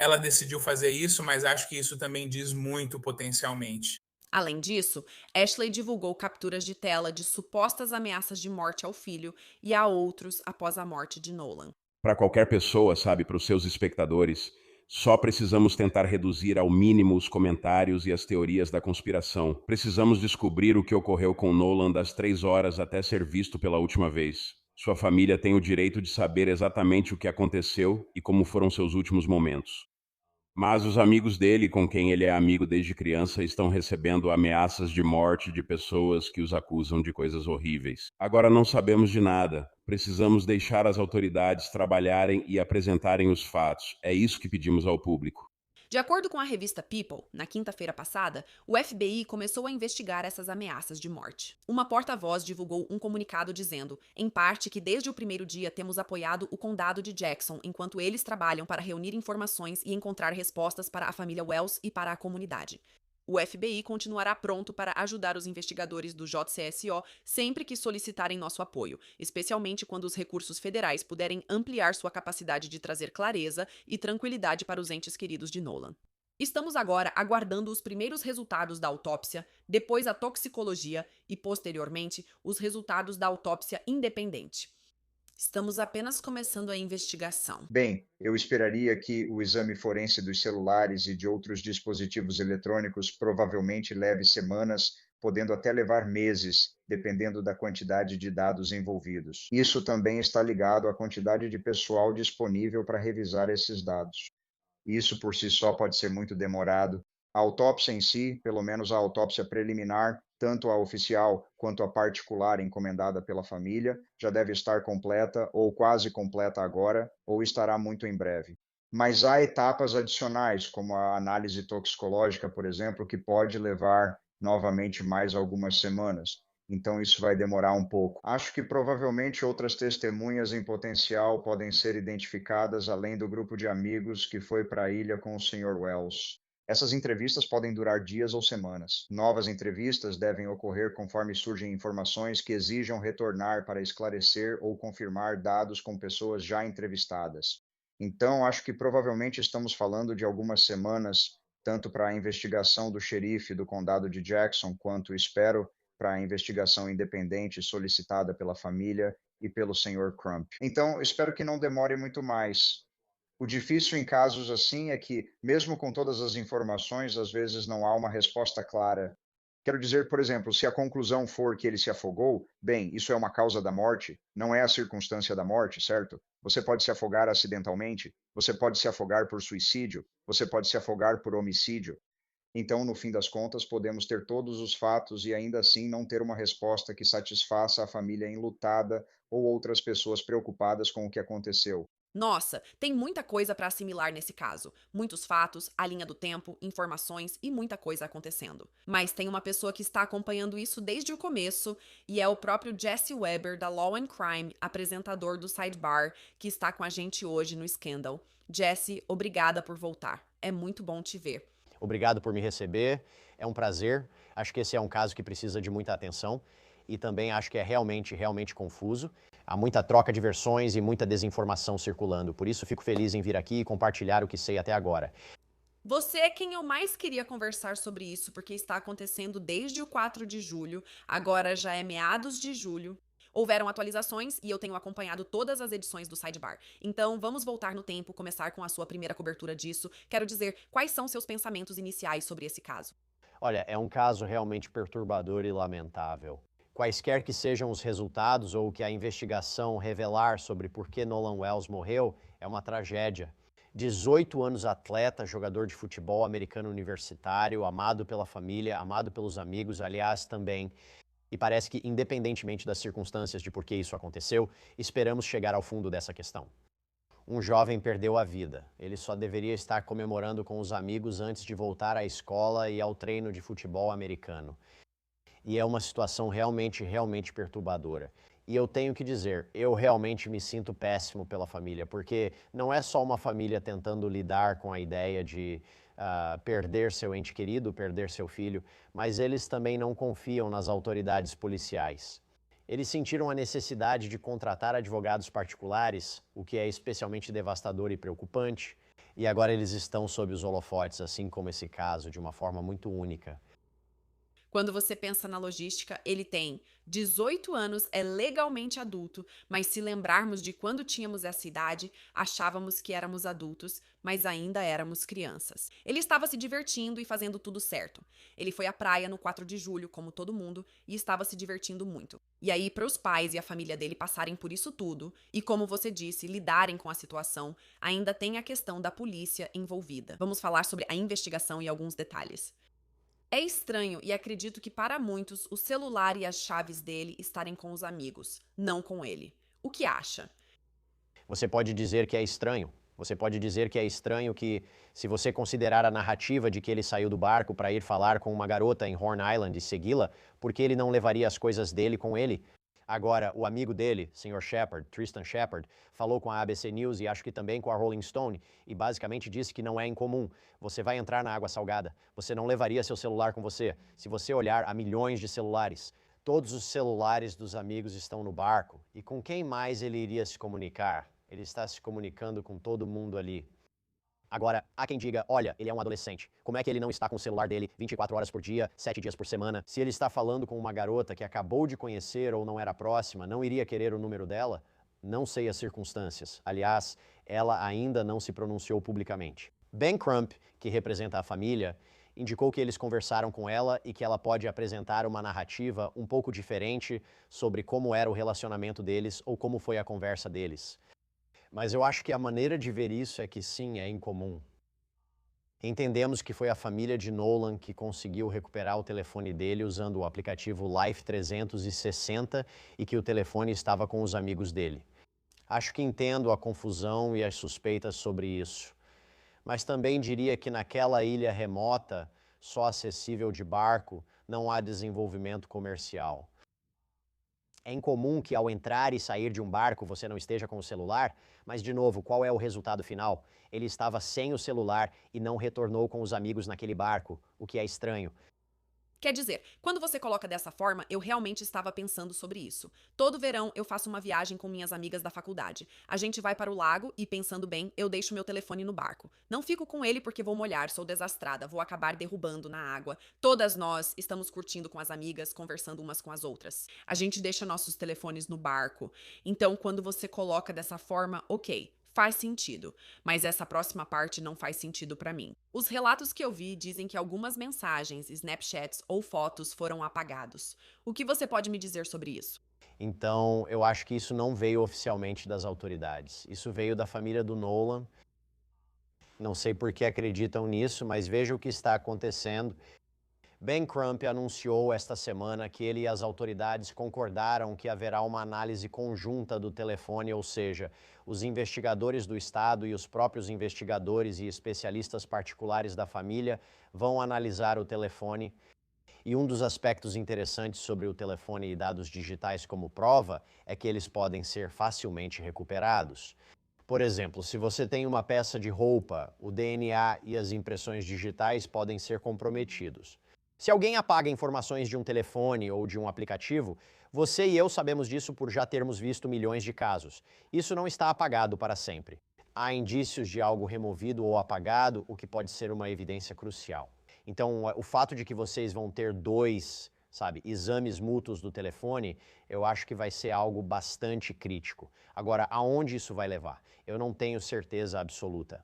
ela decidiu fazer isso, mas acho que isso também diz muito potencialmente. Além disso, Ashley divulgou capturas de tela de supostas ameaças de morte ao filho e a outros após a morte de Nolan. Para qualquer pessoa, sabe, para os seus espectadores, só precisamos tentar reduzir ao mínimo os comentários e as teorias da conspiração. Precisamos descobrir o que ocorreu com Nolan das 3 horas até ser visto pela última vez. Sua família tem o direito de saber exatamente o que aconteceu e como foram seus últimos momentos. Mas os amigos dele, com quem ele é amigo desde criança, estão recebendo ameaças de morte de pessoas que os acusam de coisas horríveis. Agora não sabemos de nada. Precisamos deixar as autoridades trabalharem e apresentarem os fatos. É isso que pedimos ao público. De acordo com a revista People, na quinta-feira passada, o FBI começou a investigar essas ameaças de morte. Uma porta-voz divulgou um comunicado dizendo, em parte, que desde o primeiro dia temos apoiado o condado de Jackson enquanto eles trabalham para reunir informações e encontrar respostas para a família Wells e para a comunidade. O FBI continuará pronto para ajudar os investigadores do JCSO sempre que solicitarem nosso apoio, especialmente quando os recursos federais puderem ampliar sua capacidade de trazer clareza e tranquilidade para os entes queridos de Nolan. Estamos agora aguardando os primeiros resultados da autópsia, depois a toxicologia e, posteriormente, os resultados da autópsia independente. Estamos apenas começando a investigação. Bem, eu esperaria que o exame forense dos celulares e de outros dispositivos eletrônicos provavelmente leve semanas, podendo até levar meses, dependendo da quantidade de dados envolvidos. Isso também está ligado à quantidade de pessoal disponível para revisar esses dados. Isso por si só pode ser muito demorado. A autópsia em si, pelo menos a autópsia preliminar, tanto a oficial quanto a particular encomendada pela família, já deve estar completa ou quase completa agora, ou estará muito em breve. Mas há etapas adicionais, como a análise toxicológica, por exemplo, que pode levar novamente mais algumas semanas. Então isso vai demorar um pouco. Acho que provavelmente outras testemunhas em potencial podem ser identificadas além do grupo de amigos que foi para a ilha com o Sr. Wells. Essas entrevistas podem durar dias ou semanas. Novas entrevistas devem ocorrer conforme surgem informações que exijam retornar para esclarecer ou confirmar dados com pessoas já entrevistadas. Então, acho que provavelmente estamos falando de algumas semanas, tanto para a investigação do xerife do condado de Jackson, quanto, espero, para a investigação independente solicitada pela família e pelo Sr. Crump. Então, espero que não demore muito mais. O difícil em casos assim é que, mesmo com todas as informações, às vezes não há uma resposta clara. Quero dizer, por exemplo, se a conclusão for que ele se afogou, bem, isso é uma causa da morte, não é a circunstância da morte, certo? Você pode se afogar acidentalmente, você pode se afogar por suicídio, você pode se afogar por homicídio. Então, no fim das contas, podemos ter todos os fatos e ainda assim não ter uma resposta que satisfaça a família enlutada ou outras pessoas preocupadas com o que aconteceu. Nossa, tem muita coisa para assimilar nesse caso. Muitos fatos, a linha do tempo, informações e muita coisa acontecendo. Mas tem uma pessoa que está acompanhando isso desde o começo e é o próprio Jesse Weber, da Law and Crime, apresentador do Sidebar, que está com a gente hoje no Scandal. Jesse, obrigada por voltar. É muito bom te ver. Obrigado por me receber. É um prazer. Acho que esse é um caso que precisa de muita atenção e também acho que é realmente confuso. Há muita troca de versões e muita desinformação circulando. Por isso, fico feliz em vir aqui e compartilhar o que sei até agora. Você é quem eu mais queria conversar sobre isso, porque está acontecendo desde o 4 de julho, agora já é meados de julho. Houveram atualizações e eu tenho acompanhado todas as edições do Sidebar. Então, vamos voltar no tempo, começar com a sua primeira cobertura disso. Quero dizer, quais são seus pensamentos iniciais sobre esse caso? Olha, é um caso realmente perturbador e lamentável. Quaisquer que sejam os resultados ou o que a investigação revelar sobre por que Nolan Wells morreu, é uma tragédia. 18 anos atleta, jogador de futebol americano universitário, amado pela família, amado pelos amigos, aliás, também. E parece que, independentemente das circunstâncias de por que isso aconteceu, esperamos chegar ao fundo dessa questão. Um jovem perdeu a vida. Ele só deveria estar comemorando com os amigos antes de voltar à escola e ao treino de futebol americano. E é uma situação realmente perturbadora. E eu tenho que dizer, eu realmente me sinto péssimo pela família, porque não é só uma família tentando lidar com a ideia de perder seu ente querido, perder seu filho, mas eles também não confiam nas autoridades policiais. Eles sentiram a necessidade de contratar advogados particulares, o que é especialmente devastador e preocupante, e agora eles estão sob os holofotes, assim como esse caso, de uma forma muito única. Quando você pensa na logística, ele tem 18 anos, é legalmente adulto, mas se lembrarmos de quando tínhamos essa idade, achávamos que éramos adultos, mas ainda éramos crianças. Ele estava se divertindo e fazendo tudo certo. Ele foi à praia no 4 de julho, como todo mundo, e estava se divertindo muito. E aí, para os pais e a família dele passarem por isso tudo, e como você disse, lidarem com a situação, ainda tem a questão da polícia envolvida. Vamos falar sobre a investigação e alguns detalhes. É estranho e acredito que para muitos o celular e as chaves dele estarem com os amigos, não com ele. O que acha? Você pode dizer que é estranho. Você pode dizer que é estranho que, se você considerar a narrativa de que ele saiu do barco para ir falar com uma garota em Horn Island e segui-la, por que ele não levaria as coisas dele com ele? Agora, o amigo dele, Sr. Shepard, Tristan Shepard, falou com a ABC News e acho que também com a Rolling Stone e basicamente disse que não é incomum. Você vai entrar na água salgada. Você não levaria seu celular com você. Se você olhar, há milhões de celulares. Todos os celulares dos amigos estão no barco. E com quem mais ele iria se comunicar? Ele está se comunicando com todo mundo ali. Agora, há quem diga, olha, ele é um adolescente. Como é que ele não está com o celular dele 24 horas por dia, 7 dias por semana? Se ele está falando com uma garota que acabou de conhecer ou não era próxima, não iria querer o número dela? Não sei as circunstâncias. Aliás, ela ainda não se pronunciou publicamente. Ben Crump, que representa a família, indicou que eles conversaram com ela e que ela pode apresentar uma narrativa um pouco diferente sobre como era o relacionamento deles ou como foi a conversa deles. Mas eu acho que a maneira de ver isso é que sim, é incomum. Entendemos que foi a família de Nolan que conseguiu recuperar o telefone dele usando o aplicativo Life 360 e que o telefone estava com os amigos dele. Acho que entendo a confusão e as suspeitas sobre isso. Mas também diria que naquela ilha remota, só acessível de barco, não há desenvolvimento comercial. É incomum que ao entrar e sair de um barco você não esteja com o celular, mas de novo, qual é o resultado final? Ele estava sem o celular e não retornou com os amigos naquele barco, o que é estranho. Quer dizer, quando você coloca dessa forma, eu realmente estava pensando sobre isso. Todo verão eu faço uma viagem com minhas amigas da faculdade. A gente vai para o lago e, pensando bem, eu deixo meu telefone no barco. Não fico com ele porque vou molhar, sou desastrada, vou acabar derrubando na água. Todas nós estamos curtindo com as amigas, conversando umas com as outras. A gente deixa nossos telefones no barco. Então, quando você coloca dessa forma, ok. Faz sentido, mas essa próxima parte não faz sentido pra mim. Os relatos que eu vi dizem que algumas mensagens, Snapchats ou fotos foram apagados. O que você pode me dizer sobre isso? Então, eu acho que isso não veio oficialmente das autoridades. Isso veio da família do Nolan. Não sei por que acreditam nisso, mas veja o que está acontecendo. Ben Crump anunciou esta semana que ele e as autoridades concordaram que haverá uma análise conjunta do telefone, ou seja, os investigadores do Estado e os próprios investigadores e especialistas particulares da família vão analisar o telefone. E um dos aspectos interessantes sobre o telefone e dados digitais como prova é que eles podem ser facilmente recuperados. Por exemplo, se você tem uma peça de roupa, o DNA e as impressões digitais podem ser comprometidos. Se alguém apaga informações de um telefone ou de um aplicativo, você e eu sabemos disso por já termos visto milhões de casos. Isso não está apagado para sempre. Há indícios de algo removido ou apagado, o que pode ser uma evidência crucial. Então, o fato de que vocês vão ter dois, exames mútuos do telefone, eu acho que vai ser algo bastante crítico. Agora, aonde isso vai levar? Eu não tenho certeza absoluta.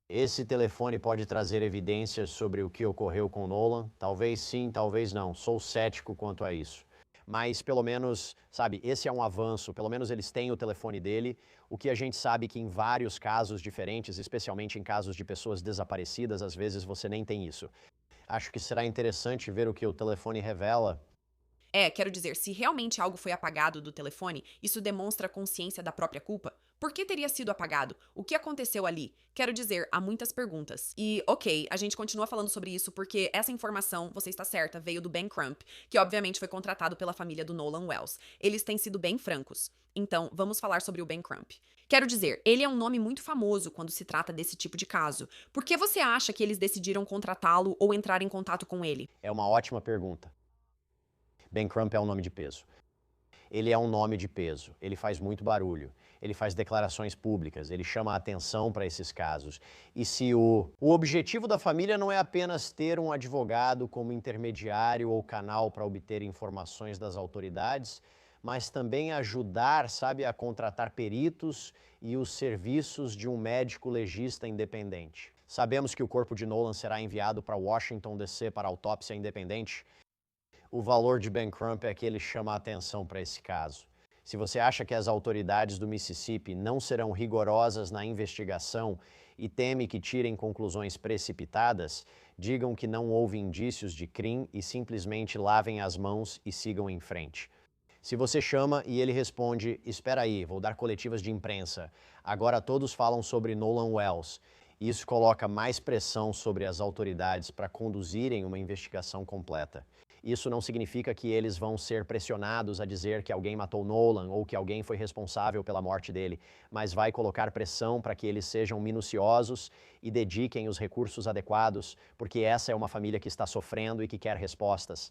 Esse telefone pode trazer evidências sobre o que ocorreu com Nolan? Talvez sim, talvez não. Sou cético quanto a isso. Mas pelo menos, esse é um avanço. Pelo menos eles têm o telefone dele. O que a gente sabe que em vários casos diferentes, especialmente em casos de pessoas desaparecidas, às vezes você nem tem isso. Acho que será interessante ver o que o telefone revela. Quero dizer, se realmente algo foi apagado do telefone, isso demonstra consciência da própria culpa? Por que teria sido apagado? O que aconteceu ali? Quero dizer, há muitas perguntas. E, ok, a gente continua falando sobre isso porque essa informação, você está certa, veio do Ben Crump, que obviamente foi contratado pela família do Nolan Wells. Eles têm sido bem francos. Então, vamos falar sobre o Ben Crump. Quero dizer, ele é um nome muito famoso quando se trata desse tipo de caso. Por que você acha que eles decidiram contratá-lo ou entrar em contato com ele? É uma ótima pergunta. Ben Crump é um nome de peso. Ele é um nome de peso, ele faz muito barulho, ele faz declarações públicas, ele chama a atenção para esses casos. E se o objetivo da família não é apenas ter um advogado como intermediário ou canal para obter informações das autoridades, mas também ajudar, sabe, a contratar peritos e os serviços de um médico legista independente. Sabemos que o corpo de Nolan será enviado para Washington, D.C. para autópsia independente. O valor de Ben Crump é que ele chama a atenção para esse caso. Se você acha que as autoridades do Mississippi não serão rigorosas na investigação e teme que tirem conclusões precipitadas, digam que não houve indícios de crime e simplesmente lavem as mãos e sigam em frente. Se você chama e ele responde, espera aí, vou dar coletivas de imprensa, agora todos falam sobre Nolan Wells, isso coloca mais pressão sobre as autoridades para conduzirem uma investigação completa. Isso não significa que eles vão ser pressionados a dizer que alguém matou Nolan ou que alguém foi responsável pela morte dele, mas vai colocar pressão para que eles sejam minuciosos e dediquem os recursos adequados, porque essa é uma família que está sofrendo e que quer respostas.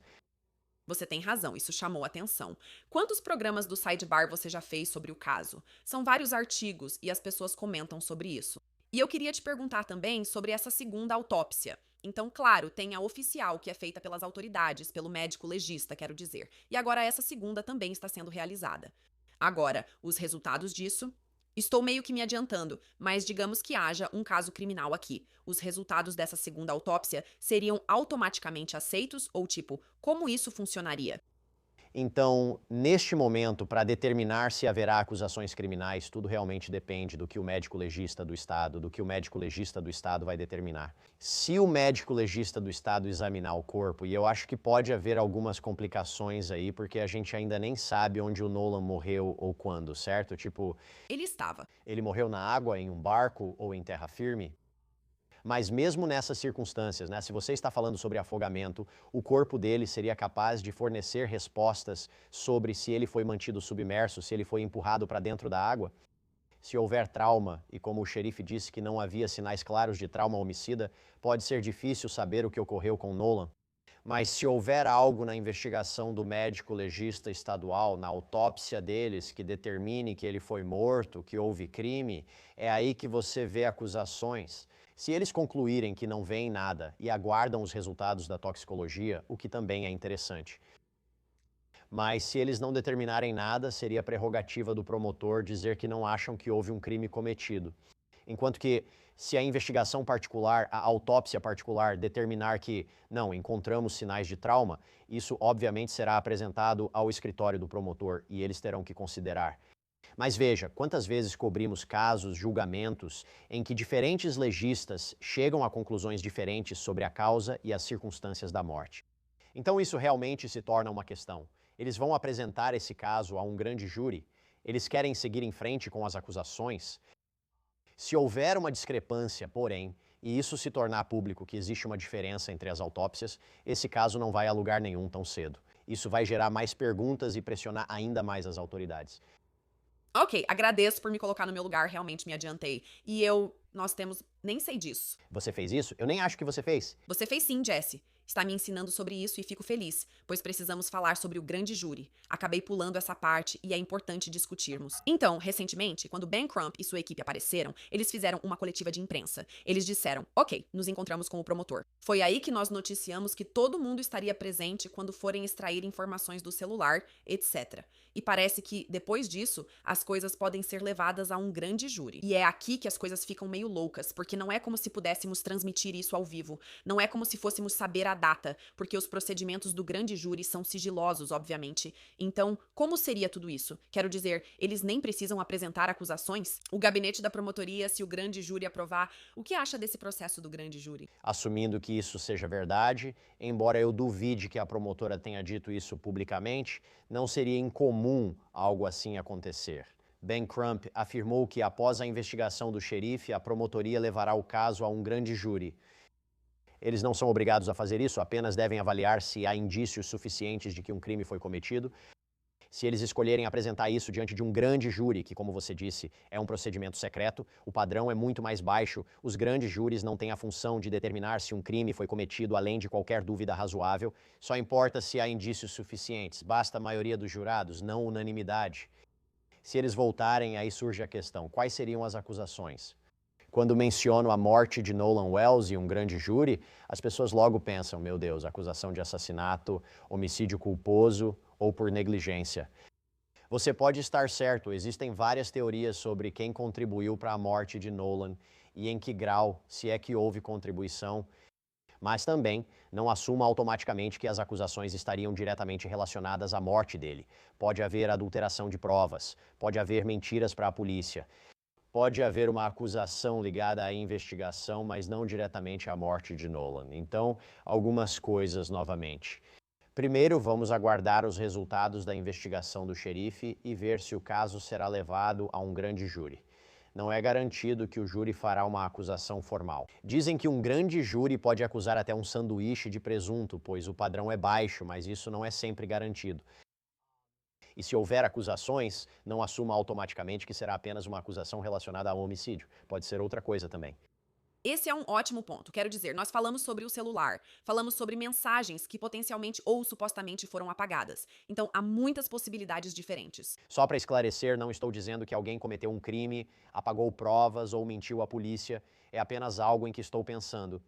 Você tem razão, isso chamou atenção. Quantos programas do Sidebar você já fez sobre o caso? São vários artigos e as pessoas comentam sobre isso. E eu queria te perguntar também sobre essa segunda autópsia. Então, claro, tem a oficial, que é feita pelas autoridades, pelo médico legista, quero dizer. E agora essa segunda também está sendo realizada. Agora, os resultados disso... Estou meio que me adiantando, mas digamos que haja um caso criminal aqui. Os resultados dessa segunda autópsia seriam automaticamente aceitos ou tipo, como isso funcionaria? Então, neste momento, para determinar se haverá acusações criminais, tudo realmente depende do que o médico legista do Estado, vai determinar. Se o médico legista do Estado examinar o corpo, e eu acho que pode haver algumas complicações aí, porque a gente ainda nem sabe onde o Nolan morreu ou quando, certo? Tipo... Ele morreu na água, em um barco ou em terra firme? Mas mesmo nessas circunstâncias, né, se você está falando sobre afogamento, o corpo dele seria capaz de fornecer respostas sobre se ele foi mantido submerso, se ele foi empurrado para dentro da água? Se houver trauma, e como o xerife disse que não havia sinais claros de trauma homicida, pode ser difícil saber o que ocorreu com Nolan. Mas se houver algo na investigação do médico legista estadual, na autópsia deles, que determine que ele foi morto, que houve crime, é aí que você vê acusações. Se eles concluírem que não veem nada e aguardam os resultados da toxicologia, o que também é interessante. Mas se eles não determinarem nada, seria prerrogativa do promotor dizer que não acham que houve um crime cometido. Enquanto que, se a investigação particular, a autópsia particular, determinar que não encontramos sinais de trauma, isso obviamente será apresentado ao escritório do promotor e eles terão que considerar. Mas veja, quantas vezes cobrimos casos, julgamentos, em que diferentes legistas chegam a conclusões diferentes sobre a causa e as circunstâncias da morte. Então isso realmente se torna uma questão. Eles vão apresentar esse caso a um grande júri? Eles querem seguir em frente com as acusações? Se houver uma discrepância, porém, e isso se tornar público que existe uma diferença entre as autópsias, esse caso não vai a lugar nenhum tão cedo. Isso vai gerar mais perguntas e pressionar ainda mais as autoridades. Ok, agradeço por me colocar no meu lugar, realmente me adiantei. Nós temos... nem sei disso. Você fez isso? Eu nem acho que você fez. Você fez sim, Jesse. Está me ensinando sobre isso e fico feliz, pois precisamos falar sobre o grande júri. Acabei pulando essa parte e é importante discutirmos. Então, recentemente, quando Ben Crump e sua equipe apareceram, eles fizeram uma coletiva de imprensa. Eles disseram, ok, nos encontramos com o promotor. Foi aí que nós noticiamos que todo mundo estaria presente quando forem extrair informações do celular, etc. E parece que, depois disso, as coisas podem ser levadas a um grande júri. E é aqui que as coisas ficam meio loucas, porque não é como se pudéssemos transmitir isso ao vivo. Não é como se fôssemos saber a data, porque os procedimentos do grande júri são sigilosos, obviamente. Então, como seria tudo isso? Quero dizer, eles nem precisam apresentar acusações? O gabinete da promotoria, se o grande júri aprovar, o que acha desse processo do grande júri? Assumindo que isso seja verdade, embora eu duvide que a promotora tenha dito isso publicamente, não seria incomum algo assim acontecer. Ben Crump afirmou que após a investigação do xerife, a promotoria levará o caso a um grande júri. Eles não são obrigados a fazer isso, apenas devem avaliar se há indícios suficientes de que um crime foi cometido. Se eles escolherem apresentar isso diante de um grande júri, que, como você disse, é um procedimento secreto, o padrão é muito mais baixo. Os grandes júris não têm a função de determinar se um crime foi cometido além de qualquer dúvida razoável. Só importa se há indícios suficientes. Basta a maioria dos jurados, não unanimidade. Se eles voltarem, aí surge a questão: quais seriam as acusações? Quando menciono a morte de Nolan Wells e um grande júri, as pessoas logo pensam: meu Deus, acusação de assassinato, homicídio culposo ou por negligência. Você pode estar certo, existem várias teorias sobre quem contribuiu para a morte de Nolan e em que grau, se é que houve contribuição, mas também não assuma automaticamente que as acusações estariam diretamente relacionadas à morte dele. Pode haver adulteração de provas, pode haver mentiras para a polícia, pode haver uma acusação ligada à investigação, mas não diretamente à morte de Nolan. Então, algumas coisas novamente. Primeiro, vamos aguardar os resultados da investigação do xerife e ver se o caso será levado a um grande júri. Não é garantido que o júri fará uma acusação formal. Dizem que um grande júri pode acusar até um sanduíche de presunto, pois o padrão é baixo, mas isso não é sempre garantido. E se houver acusações, não assuma automaticamente que será apenas uma acusação relacionada a homicídio. Pode ser outra coisa também. Esse é um ótimo ponto. Quero dizer, nós falamos sobre o celular, falamos sobre mensagens que potencialmente ou supostamente foram apagadas. Então, há muitas possibilidades diferentes. Só para esclarecer, não estou dizendo que alguém cometeu um crime, apagou provas ou mentiu à polícia. É apenas algo em que estou pensando.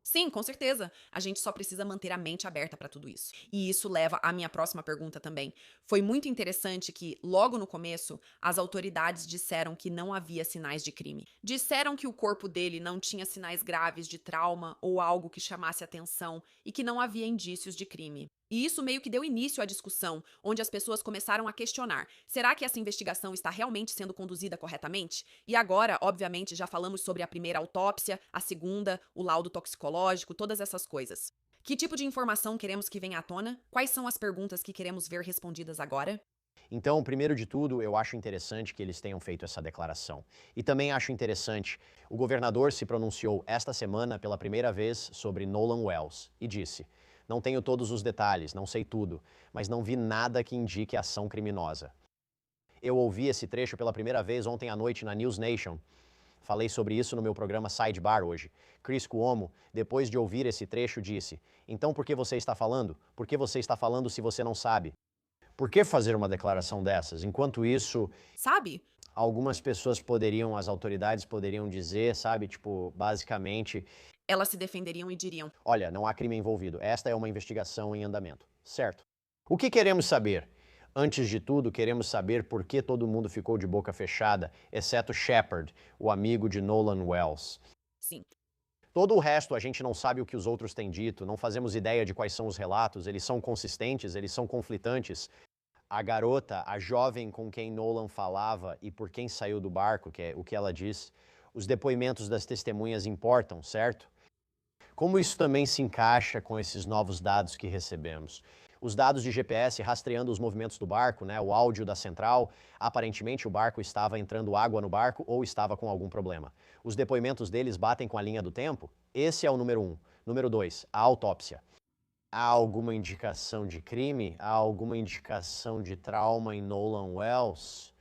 Sim, com certeza. A gente só precisa manter a mente aberta para tudo isso. E isso leva à minha próxima pergunta também. Foi muito interessante que, logo no começo, as autoridades disseram que não havia sinais de crime. Disseram que o corpo dele não tinha sinais graves de trauma ou algo que chamasse atenção e que não havia indícios de crime. E isso meio que deu início à discussão, onde as pessoas começaram a questionar: será que essa investigação está realmente sendo conduzida corretamente? E agora, obviamente, já falamos sobre a primeira autópsia, a segunda, o laudo toxicológico, todas essas coisas. Que tipo de informação queremos que venha à tona? Quais são as perguntas que queremos ver respondidas agora? Então, primeiro de tudo, eu acho interessante que eles tenham feito essa declaração. E também acho interessante, o governador se pronunciou esta semana pela primeira vez sobre Nolan Wells e disse: não tenho todos os detalhes, não sei tudo, mas não vi nada que indique ação criminosa. Eu ouvi esse trecho pela primeira vez ontem à noite na News Nation. Falei sobre isso no meu programa Sidebar hoje. Chris Cuomo, depois de ouvir esse trecho, disse: então por que você está falando? Por que você está falando se você não sabe? Por que fazer uma declaração dessas? Enquanto isso, Sabe? algumas pessoas poderiam, as autoridades poderiam dizer, sabe, tipo, basicamente, Elas se defenderiam e diriam: olha, não há crime envolvido. Esta é uma investigação em andamento. Certo. O que queremos saber? Antes de tudo, queremos saber por que todo mundo ficou de boca fechada, exceto Shepard, o amigo de Nolan Wells. sim. Todo o resto a gente não sabe o que os outros têm dito, não fazemos ideia de quais são os relatos, eles são consistentes, eles são conflitantes. A garota, a jovem com quem Nolan falava e por quem saiu do barco, que é o que ela diz, os depoimentos das testemunhas importam, certo? Como isso também se encaixa com esses novos dados que recebemos? Os dados de GPS rastreando os movimentos do barco, né, o áudio da central, aparentemente o barco estava entrando água no barco ou estava com algum problema. Os depoimentos deles batem com a linha do tempo? Esse é o número 1. Número 2, a autópsia. Há alguma indicação de crime? Há alguma indicação de trauma em Nolan Wells?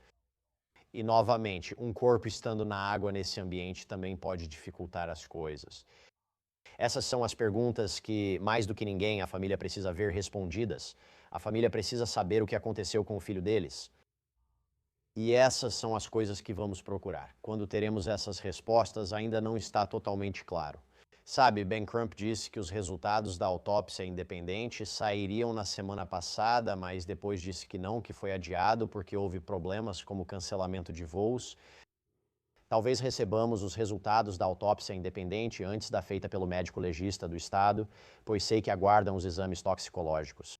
E, novamente, um corpo estando na água nesse ambiente também pode dificultar as coisas. Essas são as perguntas que, mais do que ninguém, a família precisa ver respondidas. A família precisa saber o que aconteceu com o filho deles. E essas são as coisas que vamos procurar. Quando teremos essas respostas, ainda não está totalmente claro. Sabe, Ben Crump disse que os resultados da autópsia independente sairiam na semana passada, mas depois disse que não, que foi adiado porque houve problemas como cancelamento de voos. Talvez recebamos os resultados da autópsia independente antes da feita pelo médico legista do estado, pois sei que aguardam os exames toxicológicos.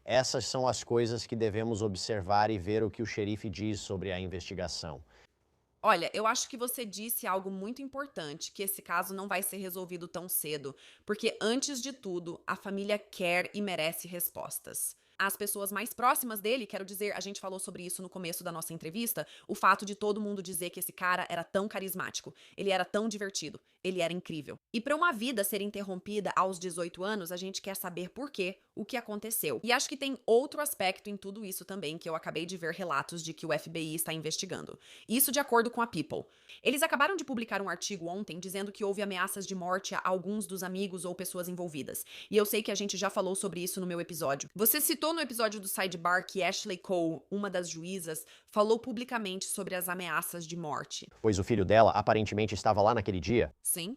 Essas são as coisas que devemos observar e ver o que o xerife diz sobre a investigação. Olha, eu acho que você disse algo muito importante, que esse caso não vai ser resolvido tão cedo, porque antes de tudo, a família quer e merece respostas. As pessoas mais próximas dele, quero dizer, a gente falou sobre isso no começo da nossa entrevista, o fato de todo mundo dizer que esse cara era tão carismático, ele era tão divertido. Ele era incrível. E para uma vida ser interrompida aos 18 anos, a gente quer saber por quê, o que aconteceu. E acho que tem outro aspecto em tudo isso também, que eu acabei de ver relatos de que o FBI está investigando. Isso de acordo com a People. Eles acabaram de publicar um artigo ontem dizendo que houve ameaças de morte a alguns dos amigos ou pessoas envolvidas. E eu sei que a gente já falou sobre isso no meu episódio. Você citou no episódio do Sidebar que Ashley Cole, uma das juízas, falou publicamente sobre as ameaças de morte. Pois o filho dela aparentemente estava lá naquele dia? Sim.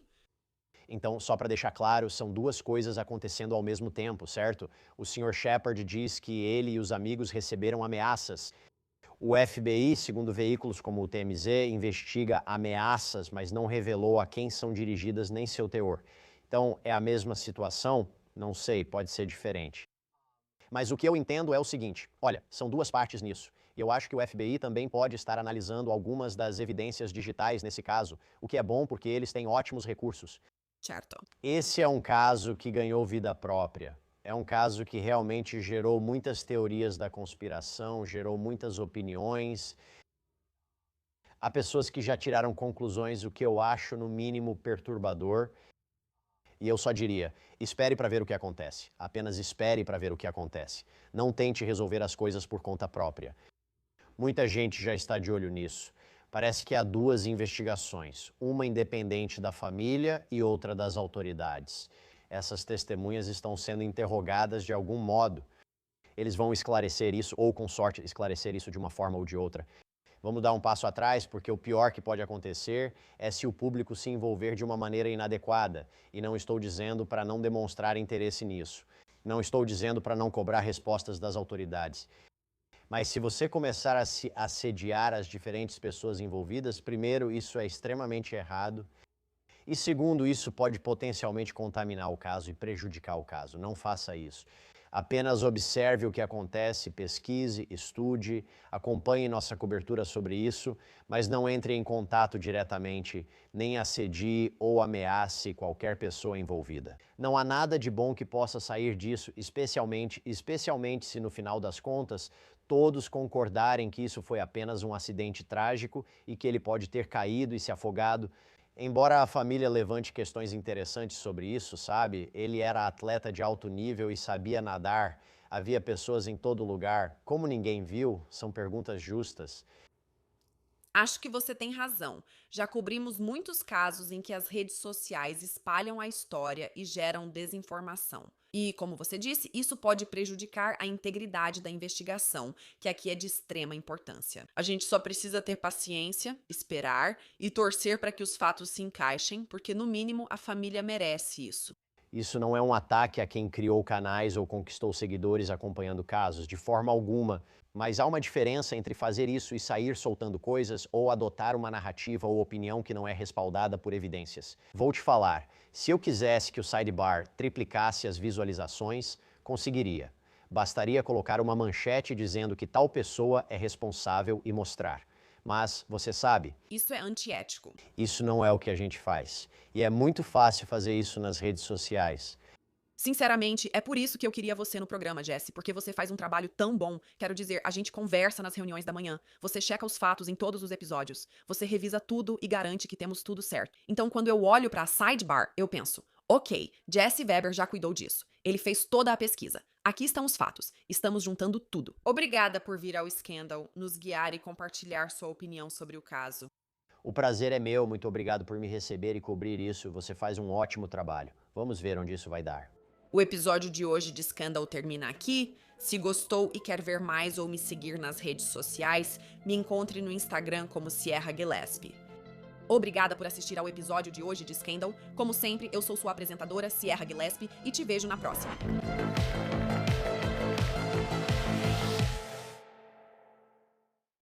Então, só para deixar claro, são duas coisas acontecendo ao mesmo tempo, certo? O Sr. Shepard diz que ele e os amigos receberam ameaças. O FBI, segundo veículos como o TMZ, investiga ameaças, mas não revelou a quem são dirigidas nem seu teor. Então, é a mesma situação? Não sei, pode ser diferente. Mas o que eu entendo é o seguinte, olha, são duas partes nisso. E eu acho que o FBI também pode estar analisando algumas das evidências digitais nesse caso, o que é bom porque eles têm ótimos recursos. Certo. Esse é um caso que ganhou vida própria. É um caso que realmente gerou muitas teorias da conspiração, gerou muitas opiniões. Há pessoas que já tiraram conclusões, o que eu acho, no mínimo, perturbador. E eu só diria, espere para ver o que acontece. Apenas espere para ver o que acontece. Não tente resolver as coisas por conta própria. Muita gente já está de olho nisso. Parece que há duas investigações, uma independente da família e outra das autoridades. Essas testemunhas estão sendo interrogadas de algum modo. Eles vão esclarecer isso, ou com sorte esclarecer isso de uma forma ou de outra. Vamos dar um passo atrás, porque o pior que pode acontecer é se o público se envolver de uma maneira inadequada. E não estou dizendo para não demonstrar interesse nisso. Não estou dizendo para não cobrar respostas das autoridades. Mas se você começar a se assediar as diferentes pessoas envolvidas, primeiro, isso é extremamente errado. E segundo, isso pode potencialmente contaminar o caso e prejudicar o caso. Não faça isso. Apenas observe o que acontece, pesquise, estude, acompanhe nossa cobertura sobre isso, mas não entre em contato diretamente, nem assedie ou ameace qualquer pessoa envolvida. Não há nada de bom que possa sair disso, especialmente se no final das contas todos concordarem que isso foi apenas um acidente trágico e que ele pode ter caído e se afogado. Embora a família levante questões interessantes sobre isso, sabe? Ele era atleta de alto nível e sabia nadar. Havia pessoas em todo lugar. Como ninguém viu? São perguntas justas. Acho que você tem razão. Já cobrimos muitos casos em que as redes sociais espalham a história e geram desinformação. E, como você disse, isso pode prejudicar a integridade da investigação, que aqui é de extrema importância. A gente só precisa ter paciência, esperar e torcer para que os fatos se encaixem, porque, no mínimo, a família merece isso. Isso não é um ataque a quem criou canais ou conquistou seguidores acompanhando casos, de forma alguma. Mas há uma diferença entre fazer isso e sair soltando coisas ou adotar uma narrativa ou opinião que não é respaldada por evidências. Vou te falar, se eu quisesse que o Sidebar triplicasse as visualizações, conseguiria. Bastaria colocar uma manchete dizendo que tal pessoa é responsável e mostrar. Mas, você sabe... Isso é antiético. Isso não é o que a gente faz. E é muito fácil fazer isso nas redes sociais. Sinceramente, é por isso que eu queria você no programa, Jessie, porque você faz um trabalho tão bom. Quero dizer, a gente conversa nas reuniões da manhã, você checa os fatos em todos os episódios, você revisa tudo e garante que temos tudo certo. Então, quando eu olho pra Sidebar, eu penso, ok, Jesse Weber já cuidou disso. Ele fez toda a pesquisa. Aqui estão os fatos. Estamos juntando tudo. Obrigada por vir ao Scandal, nos guiar e compartilhar sua opinião sobre o caso. O prazer é meu, muito obrigado por me receber e cobrir isso. Você faz um ótimo trabalho. Vamos ver onde isso vai dar. O episódio de hoje de Scandal termina aqui. Se gostou e quer ver mais ou me seguir nas redes sociais, me encontre no Instagram como Sierra Gillespie. Obrigada por assistir ao episódio de hoje de Scandal. Como sempre, eu sou sua apresentadora, Sierra Gillespie, e te vejo na próxima.